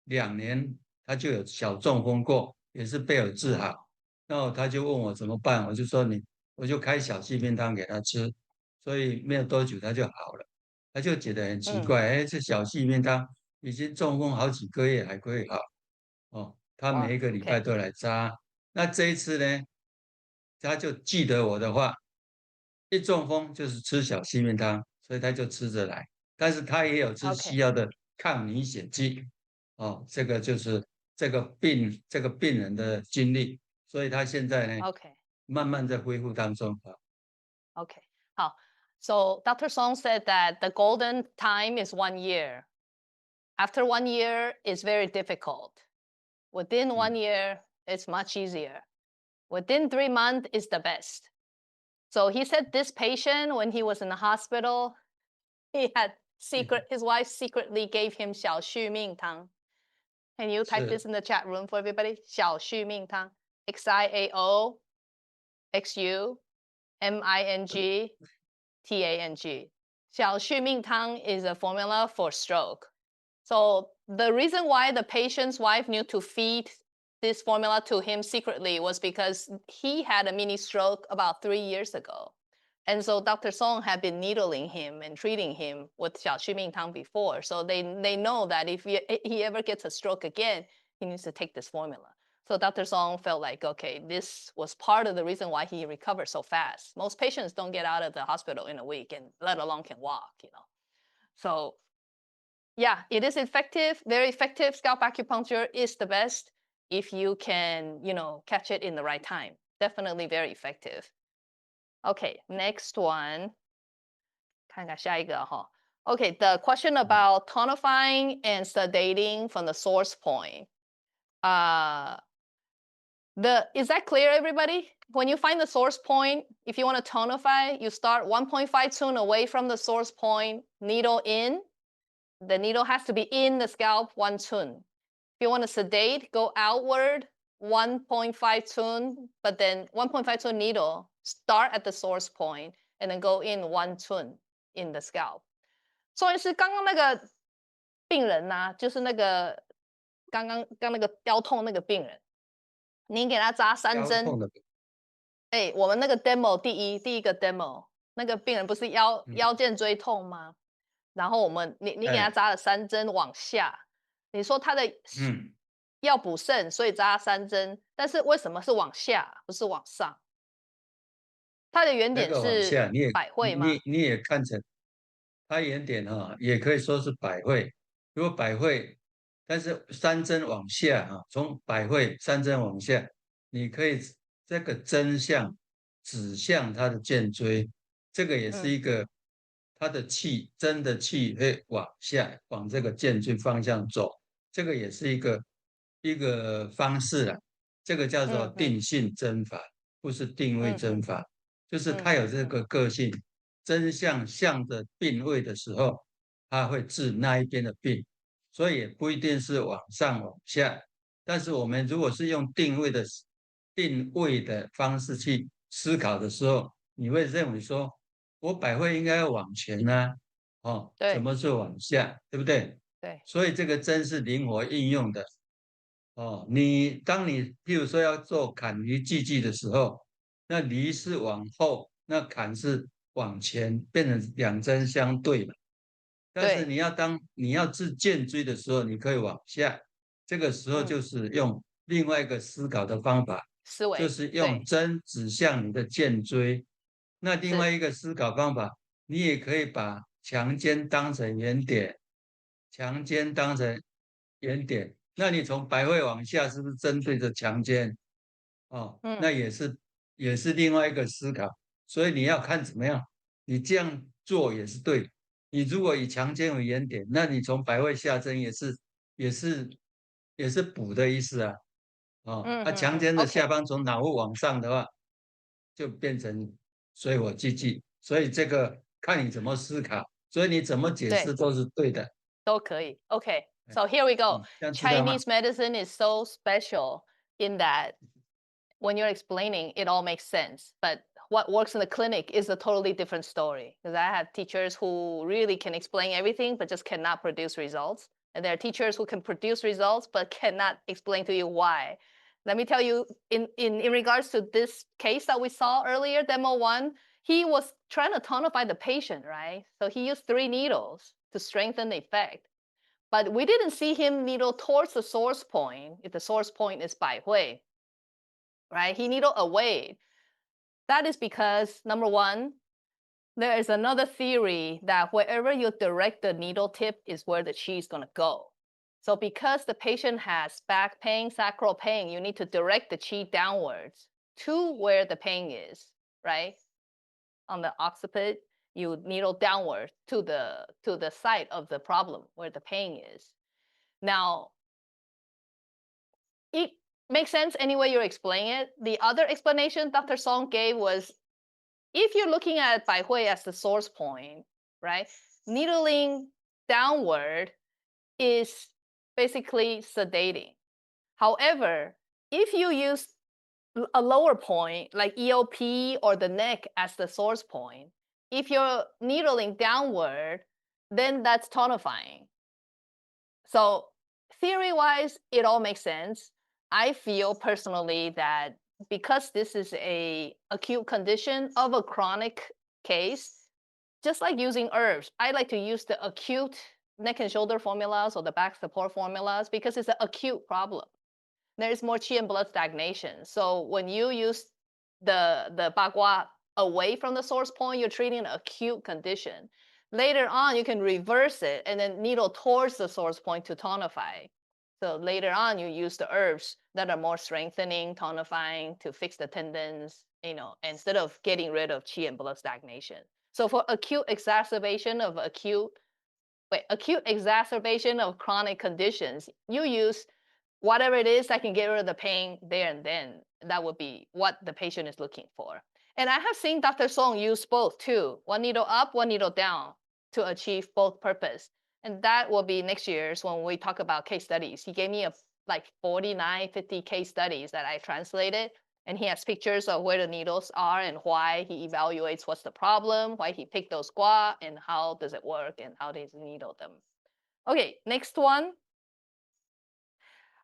2年，他就有小中风过，也是被我治好。然后他就问我怎么办，我就说我就开小细面汤给他吃，所以没有多久他就好了。他就觉得很奇怪，哎，这小细面汤已经中风好几个月还可以好，他每一个礼拜都来扎。那这一次呢，他就记得我的话，一中风就是吃小细面汤，所以他就吃着来。但是他也有吃西药的抗凝血剂，这个就是这个病人的经历，所以他现在呢慢慢在恢复当中。Okay. 好。So Dr. Song said that the golden time is 1 year. After 1 year, it's very difficult. Within 1 year, it's much easier. Within 3 months is the best. So he said this patient, when he was in the hospital, he had his wife secretly gave him 小续命汤. Can you type this in the chat room for everybody? 小续命汤. XIAOXUMINGTANG. 小续命汤 is a formula for stroke. So the reason why the patient's wife knew to feed this formula to him secretly was because he had a mini stroke about 3 years ago. And so Dr. Song had been needling him and treating him with 小续命汤 before. So they know that if he ever gets a stroke again, he needs to take this formula. So Dr. Song felt like, okay, this was part of the reason why he recovered so fast. Most patients don't get out of the hospital in a week, and let alone can walk, So yeah, it is effective, very effective. Scalp acupuncture is the best if you can, catch it in the right time. Definitely very effective. Okay, next one. 看看下一个哈。Okay, the question about tonifying and sedating from the source point. Is that clear, everybody? When you find the source point, if you want to tonify, you start 1.5 tune away from the source point, needle in. The needle has to be in the scalp, 1 tune. If you want to sedate, go outward, 1.5 tune, but then 1.5 tune needle, start at the source point, and then go in 1 tune in the scalp. 所以是刚刚那个病人呐，就是那个刚那个腰痛那个病人。你给他扎3针，我们那个 demo 第一个 demo， 那个病人不是腰肩椎痛吗？然后你给他扎了3针往下，你说他的要补肾，所以扎3针，但是为什么是往下，不是往上？它的原点是百会吗？你也看成它原点也可以说是百会。如果百会，但是3针往下从百会3针往下，你可以这个针向指向它的肩椎，这个也是一个它的气针的气会往下往这个肩椎方向走，这个也是一个方式啦。这个叫做定性针法，不是定位针法。就是它有这个个性，针向着病位的时候，它会治那一边的病，所以也不一定是往上往下。但是我们如果是用定位的方式去思考的时候，你会认为说，我百会应该要往前啊，怎么是往下，对不对？对。所以这个针是灵活应用的。当你譬如说要做坎离济济的时候，那离是往后，那坎是往前，变成2针相对嘛。但是你要治肩椎的时候，你可以往下，这个时候就是用另外一个思考的方法，思维就是用针指向你的肩椎。那另外一个思考方法，你也可以把强肩当成原点，强肩当成原点。那你从百会往下，是不是针对着强肩？那也是另外一个思考。所以你要看怎么样，你这样做也是对。你如果以强肩为原点，那你从百会下针也是补的意思啊。强肩的下方从脑部往上的话，就变成水火既济。所以这个看你怎么思考，所以你怎么解释都是对的。都可以。Okay, so here we go. 这样知道吗？ Chinese medicine is so special in that when you're explaining, it all makes sense. But what works in the clinic is a totally different story. Because I have teachers who really can explain everything, but just cannot produce results. And there are teachers who can produce results, but cannot explain to you why. Let me tell you, in regards to this case that we saw earlier, demo 1, he was trying to tonify the patient, right? So he used 3 needles to strengthen the effect. But we didn't see him needle towards the source point, if the source point is Ba Gua, right? He needle away. That is because, number 1, there is another theory that wherever you direct the needle tip is where the qi is going to go. So because the patient has back pain, sacral pain, you need to direct the qi downwards to where the pain is, right? On the occiput, you needle downward to the site of the problem where the pain is. Now, it makes sense any way you explain it. The other explanation Dr. Song gave was, if you're looking at Ba Gua as the source point, right? Needling downward is basically sedating. However, if you use a lower point like EOP or the neck as the source point, if you're needling downward, then that's tonifying. So theory-wise, it all makes sense. I feel personally that because this is a acute condition of a chronic case, just like using herbs, I like to use the acute neck and shoulder formulas or the back support formulas because it's an acute problem. There is more qi and blood stagnation. So when you use the Ba Gua away from the source point, you're treating an acute condition. Later on, you can reverse it and then needle towards the source point to tonify. So later on, you use the herbs that are more strengthening, tonifying to fix the tendons, instead of getting rid of qi and blood stagnation. So for acute exacerbation of chronic conditions, you use whatever it is that can get rid of the pain there and then. That would be what the patient is looking for. And I have seen Dr. Song use both too. 1 needle up, 1 needle down to achieve both purpose. And that will be next year's when we talk about case studies. He gave me like 49, 50 case studies that I translated. And he has pictures of where the needles are and why he evaluates what's the problem, why he picked those gua, and how does it work, and how does he needle them. Okay, next one.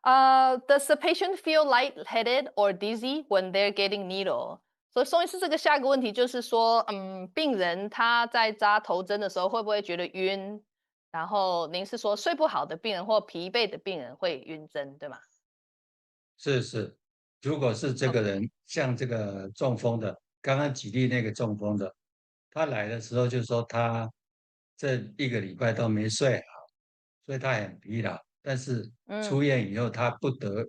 Does the patient feel lightheaded or dizzy when they're getting needle? 所以宋医师这个下一个问题就是说，病人他在扎头针的时候会不会觉得晕？然后您是说睡不好的病人或疲惫的病人会晕针，对吗？是，如果是这个人像这个中风的，刚刚举例那个中风的，他来的时候就说他这1个礼拜都没睡好，所以他很疲劳。但是出院以后他不得，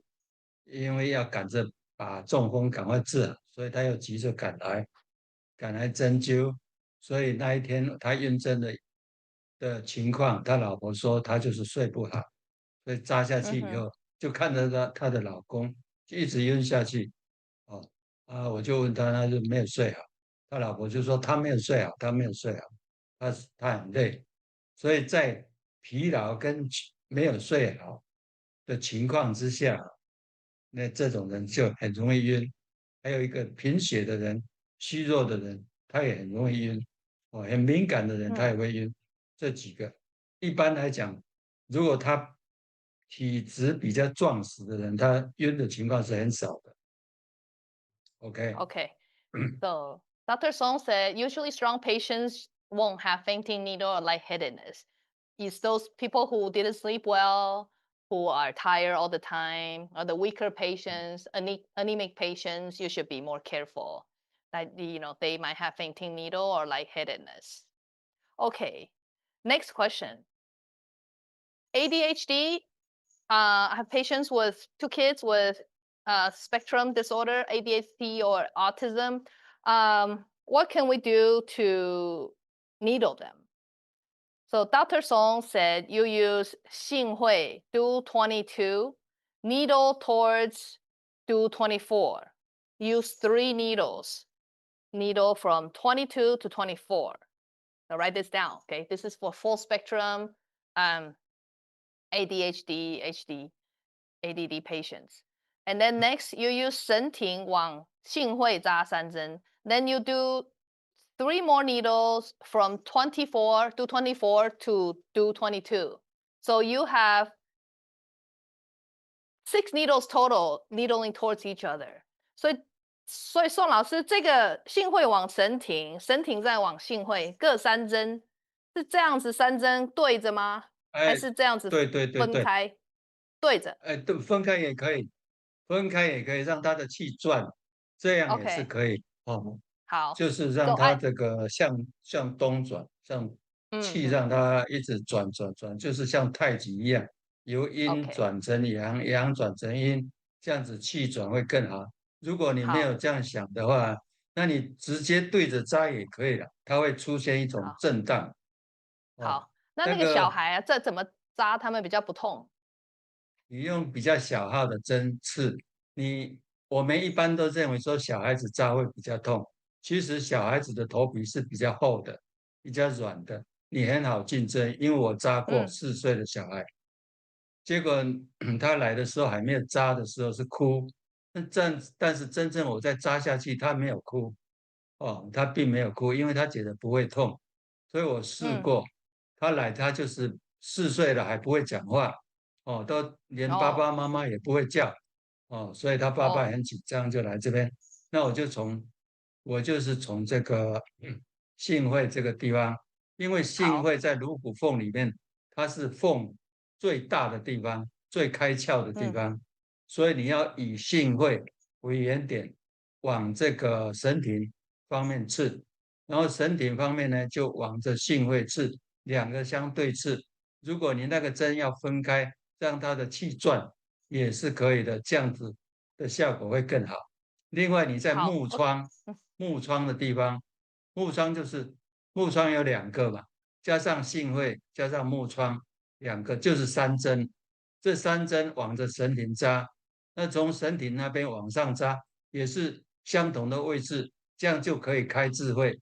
因为要赶着把中风赶快治好，所以他又急着赶来针灸。所以那一天他晕针的情况，他老婆说他就是睡不好，所以扎下去以后。就看着她的老公就一直晕下去，我就问他，他就没有睡好，他老婆就说他没有睡好，他没有睡好，他很累，所以在疲劳跟没有睡好的情况之下，那这种人就很容易晕。还有一个贫血的人、虚弱的人，他也很容易晕，很敏感的人他也会晕。这几个一般来讲，如果他体质比较壮实的人，他晕的情况是很少的。Okay. So Dr. Song said usually strong patients won't have fainting needle or lightheadedness. It's those people who didn't sleep well, who are tired all the time, or the weaker patients, anemic patients, you should be more careful. That they might have fainting needle or lightheadedness. Okay. Next question. ADHD. I have patients with 2 kids with spectrum disorder, ADHD or autism. What can we do to needle them? So Dr. Song said you use Xinghui, do 22, needle towards do 24. Use 3 needles. needle from 22 to 24. Now write this down, okay? This is for full spectrum ADHD, HD, ADD patients. And then next, you use 神庭往性会扎3针. Then you do 3 more needles from 24 to 24 to do 22. So you have 6 needles total needling towards each other. 所以宋老师，这个性会往神庭，神庭再往性会，各3针，是这样子3针对着吗？还是这样子对对对对，分开对着对，分开也可以，分开也可以让它的气转，这样也是？OK，可以哦。好。就是让 So 它 I 这个向东转，像气让它一直转，就是像太极一样，由阴 OK 转成阳，阳转成阴，这样子气转会更好。如果你没有好这样想的话，那你直接对着扎也可以了，它会出现一种好震荡。哦，好，那个那个小孩啊，这怎么扎他们比较不痛？你用比较小号的针刺，我们一般都认为说小孩子扎会比较痛，其实小孩子的头皮是比较厚的，比较软的，你很好进针。因为我扎过4岁的小孩，结果他来的时候还没有扎的时候是哭，但是真正我再扎下去，他没有哭，哦，他并没有哭，因为他觉得不会痛，所以我试过，他来他就是4岁了还不会讲话。哦，都连爸爸妈妈也不会叫，哦，所以他爸爸很紧张，就来这边。那我就是从这个性会这个地方，因为性会在颅骨缝里面，它是缝最大的地方，最开窍的地方，所以你要以性会为原点，往这个神庭方面刺，然后神庭方面呢，就往着性会刺，两个相对刺。如果你那个针要分开，让它的气转也是可以的，这样子的效果会更好。另外，你在木疮的地方，木疮有2个嘛，加上性会，加上木疮2个，就是3针。这3针往着神庭扎，那从神庭那边往上扎，也是相同的位置，这样就可以开智慧。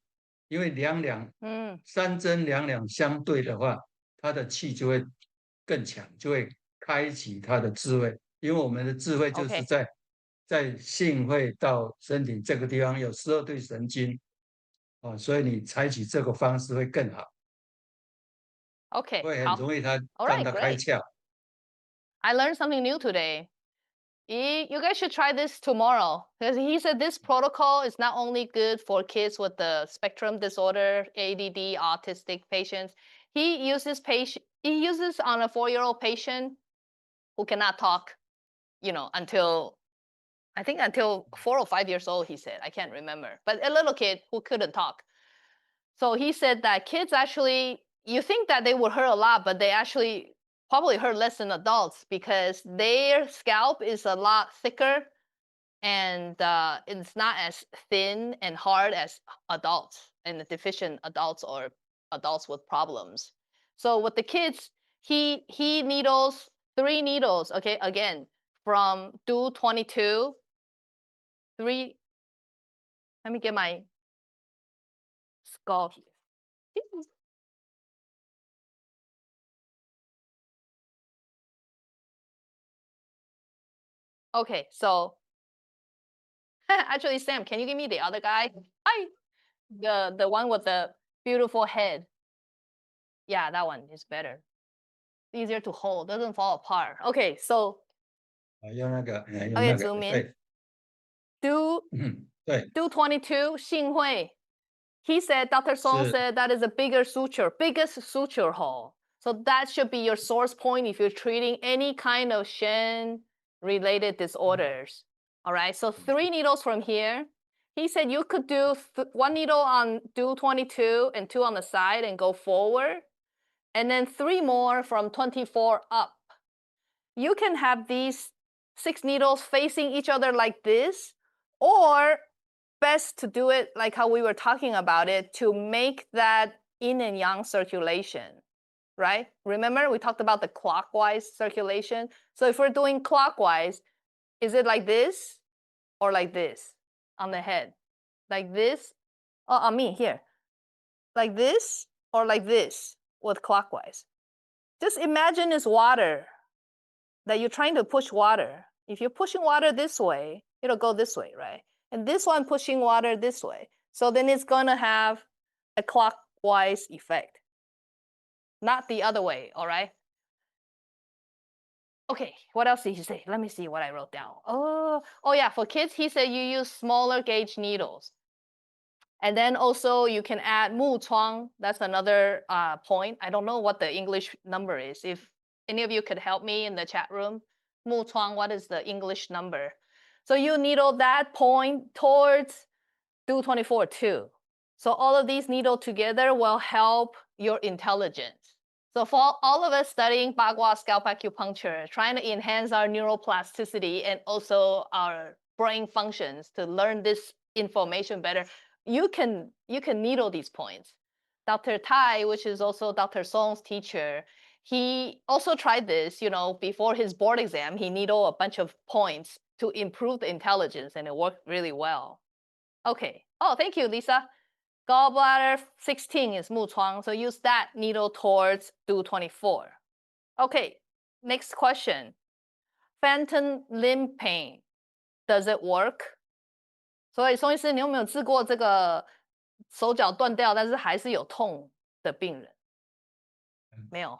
因为3针两两相对的话，它的气就会更强，就会开启他的智慧。因为我们的智慧就是在性会到身体这个地方有12对神经，哦，所以你采取这个方式会更好， OK，会很容易让 Alright, 它开 great. 窍。I learned something new today. You guys should try this tomorrow because he said this protocol is not only good for kids with the spectrum disorder, ADD, autistic patients. He uses on a 4-year-old patient who cannot talk, until 4 or 5 years old, he said. I can't remember. But a little kid who couldn't talk. So he said that kids actually, you think that they would hurt a lot, but they actually probably hurt less than adults because their scalp is a lot thicker and it's not as thin and hard as adults and the deficient adults or adults with problems. So with the kids, he needles 3 needles, okay, again, from do 22, 3, let me get my skull here. Okay, so actually, Sam, can you give me the other guy? Hi, the one with the beautiful head. Yeah, that one is better. Easier to hold, doesn't fall apart. Okay, so 用那个 okay, zoom in. Do 22, 性会. He said, Dr. Song said that is a biggest suture hole. So that should be your source point if you're treating any kind of Shen related disorders. All right, so 3 needles from here. He said you could do 1 needle on do 22 and 2 on the side and go forward. And then 3 more from 24 up. You can have these 6 needles facing each other like this, or best to do it like how we were talking about it, to make that yin and yang circulation, right? Remember we talked about the clockwise circulation? So if we're doing clockwise, is it like this or like this on the head? Like this on me here, like this or like this with clockwise. Just imagine it's water that you're trying to push water. If you're pushing water this way, it'll go this way, right? And this one pushing water this way. So then it's gonna have a clockwise effect, not the other way, all right? Okay, what else did he say? Let me see what I wrote down. Oh yeah, for kids, he said you use smaller gauge needles. And then also you can add 木疮. That's another point. I don't know what the English number is. If any of you could help me in the chat room, 木疮, what is the English number? So you needle that point towards 224 too. So all of these needle together will help your intelligence. So for all of us studying Bagua Scalp Acupuncture, trying to enhance our neuroplasticity and also our brain functions to learn this information better, you can needle these points. Dr. Tai, which is also Dr. Song's teacher, he also tried this, before his board exam, he needled a bunch of points to improve the intelligence, and it worked really well. Okay. Oh, thank you, Lisa. Gallbladder 16 is 木疮, so use that needle towards 224. Okay, next question. Phantom limb pain, does it work? 所以宋医师，你有没有治过这个手脚断掉，但是还是有痛的病人？没有。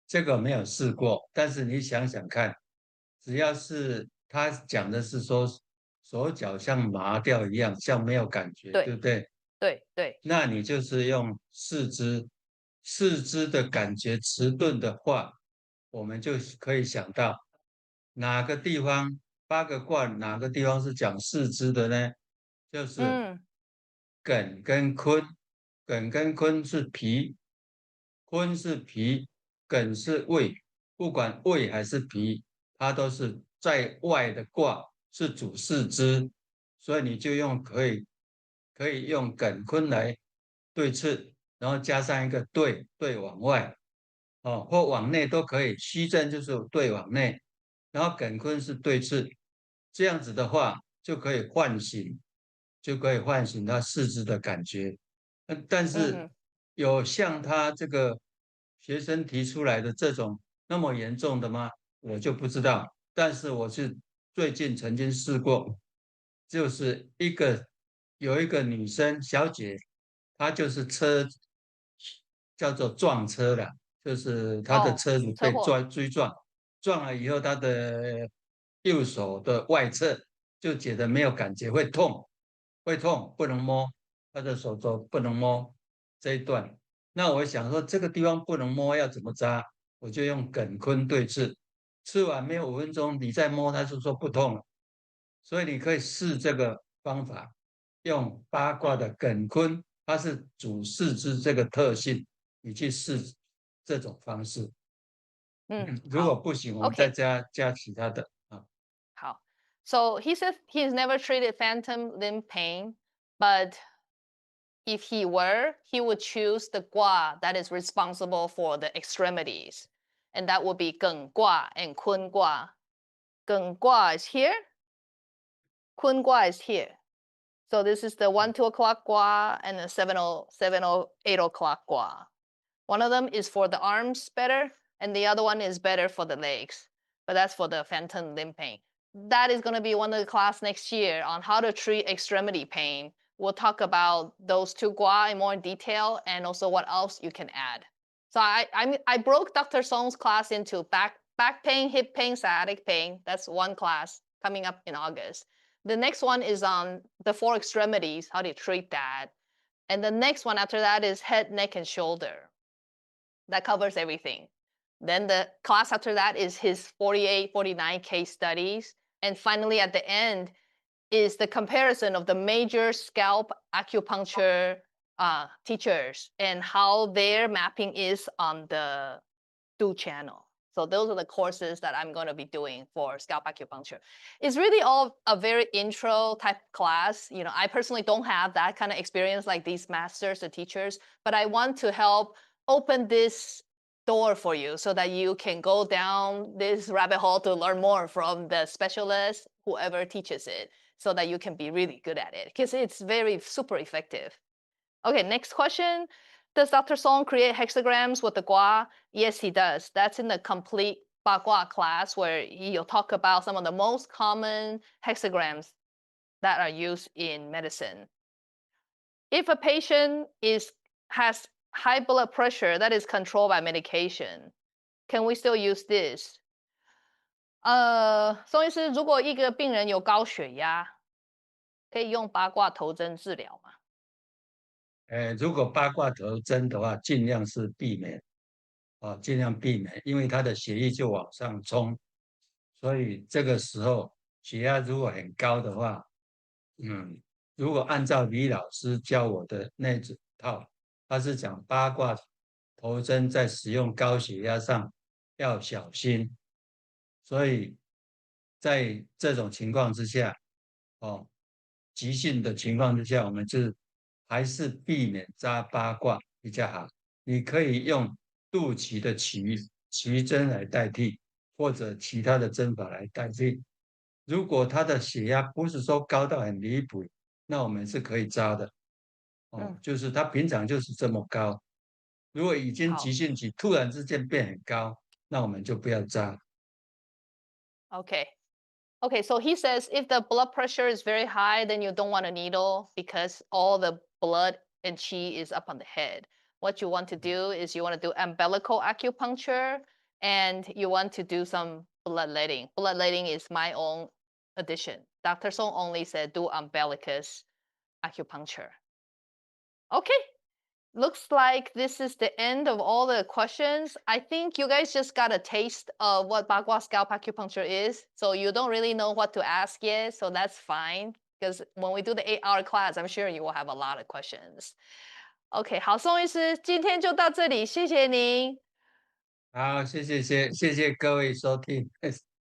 这个没有试过，但是你想想看，只要是他讲的是说手脚像麻掉一样，像没有感觉，对不对？对。那你就是用四肢的感觉迟钝的话，我们就可以想到哪个地方8个卦哪个地方是讲四肢的呢？就是艮跟坤，艮跟坤是脾，坤是脾，艮是胃，不管胃还是脾，它都是在外的卦，是主四肢，所以你就可以用艮坤来对刺，然后加上一个对往外，或往内都可以，虚震就是对往内，然后艮坤是对刺，这样子的话就可以唤醒他四肢的感觉。但是有像他这个学生提出来的这种那么严重的吗？我就不知道。但是我是最近曾经试过，就是有一个女生小姐，她就是叫做撞车了，就是她的车子被追撞，撞了以后她的右手的外侧就觉得没有感觉，会痛，不能摸，她的手肘不能摸这一段。那我想说这个地方不能摸，要怎么扎？我就用艮坤对刺，吃完没有5分钟，你再摸，它就说不痛了。所以你可以试这个方法，用八卦的艮坤，它是主四肢这个特性，你去试这种方式。如果不行，我们再加其他的啊。好。So he said he's never treated phantom limb pain, but if he were, he would choose the gua that is responsible for the extremities. And that would be Geng Gua and Kun Gua. Geng Gua is here. Kun Gua is here. So this is the 1, 2 o'clock gua and the 7, 8 o'clock gua. One of them is for the arms better, and the other one is better for the legs. But that's for the phantom limb pain. That is going to be one of the class next year on how to treat extremity pain. We'll talk about those 2 gua in more detail and also what else you can add. So I broke Dr. Song's class into back pain, hip pain, sciatic pain. That's one class coming up in August. The next one is on the 4 extremities, how to treat that. And the next one after that is head, neck, and shoulder. That covers everything. Then the class after that is his 48, 49 case studies. And finally, at the end, is the comparison of the major scalp acupuncture teachers and how their mapping is on the Do channel. So those are the courses that I'm going to be doing for scalp acupuncture. It's really all a very intro type class. I personally don't have that kind of experience like these masters, the teachers, but I want to help open this door for you so that you can go down this rabbit hole to learn more from the specialist, whoever teaches it, so that you can be really good at it, because it's very super effective. Okay, next question. Does Dr. Song create hexagrams with the Gua? Yes, he does. That's in the complete Ba Gua class where he'll talk about some of the most common hexagrams that are used in medicine. If a patient has high blood pressure that is controlled by medication, can we still use this? 宋医师，如果一个病人有高血压，可以用八卦头针治疗吗？如果八卦头针的话，尽量是避免，尽量避免，因为他的血液就往上冲，所以这个时候血压如果很高的话，如果按照李老师教我的那套，他是讲八卦头针在使用高血压上要小心，所以在这种情况之下，急性的情况之下，我们还是避免扎八卦比较好。你可以用肚脐的脐针来代替，或者其他的针法来代替。如果他的血压不是说高到很离谱，那我们是可以扎的。就是他平常就是这么高，如果已经急性期突然之间变很高，那我们就不要扎。Okay, so he says if the blood pressure is very high, then you don't want a needle because all the blood and qi is up on the head. What you want to do is you want to do umbilical acupuncture and you want to do some bloodletting. Bloodletting is my own addition. Dr. Song only said do umbilicus acupuncture. Okay, looks like this is the end of all the questions. I think you guys just got a taste of what Bagua Scalp Acupuncture is. So you don't really know what to ask yet. So that's fine. Because when we do the 8-hour class, I'm sure you will have a lot of questions. OK， 好，宋医师，今天就到这里，谢谢您。好，谢谢各位收听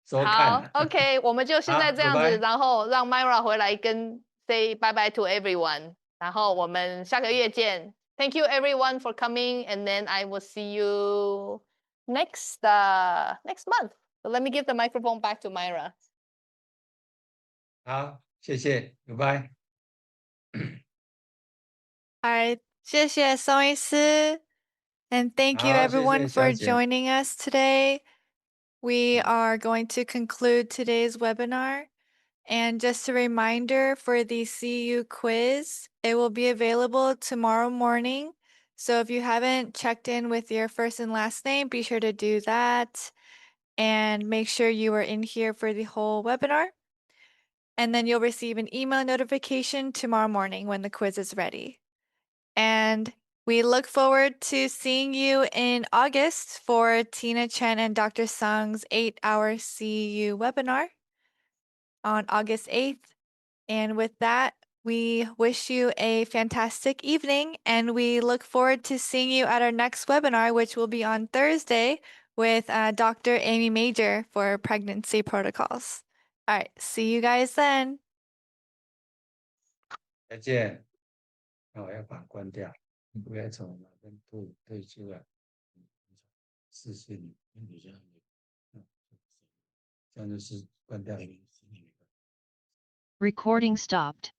收看。好，OK， 我们就现在这样子，然后让 Myra 回来跟 say bye bye to everyone， 然后我们下个月见。Thank you everyone for coming, and then I will see you next month. So let me give the microphone back to Myra. 好，谢谢 ，Goodbye。All right, 谢谢宋医师, and thank you 好，谢谢 everyone for 小姐。 joining us today. We are going to conclude today's webinar. And just a reminder for the CU quiz, it will be available tomorrow morning. So if you haven't checked in with your first and last name, be sure to do that and make sure you are in here for the whole webinar. And then you'll receive an email notification tomorrow morning when the quiz is ready. And we look forward to seeing you in August for Tina Chen and Dr. Sung's 8-hour CU webinar on August 8th. And with that, we wish you a fantastic evening, and we look forward to seeing you at our next webinar, which will be on Thursday with Dr. Amy Major for pregnancy protocols. All right, see you guys then. 再见。要把它关掉，不要从那边退出来。视讯，这样就是关掉。 Recording stopped.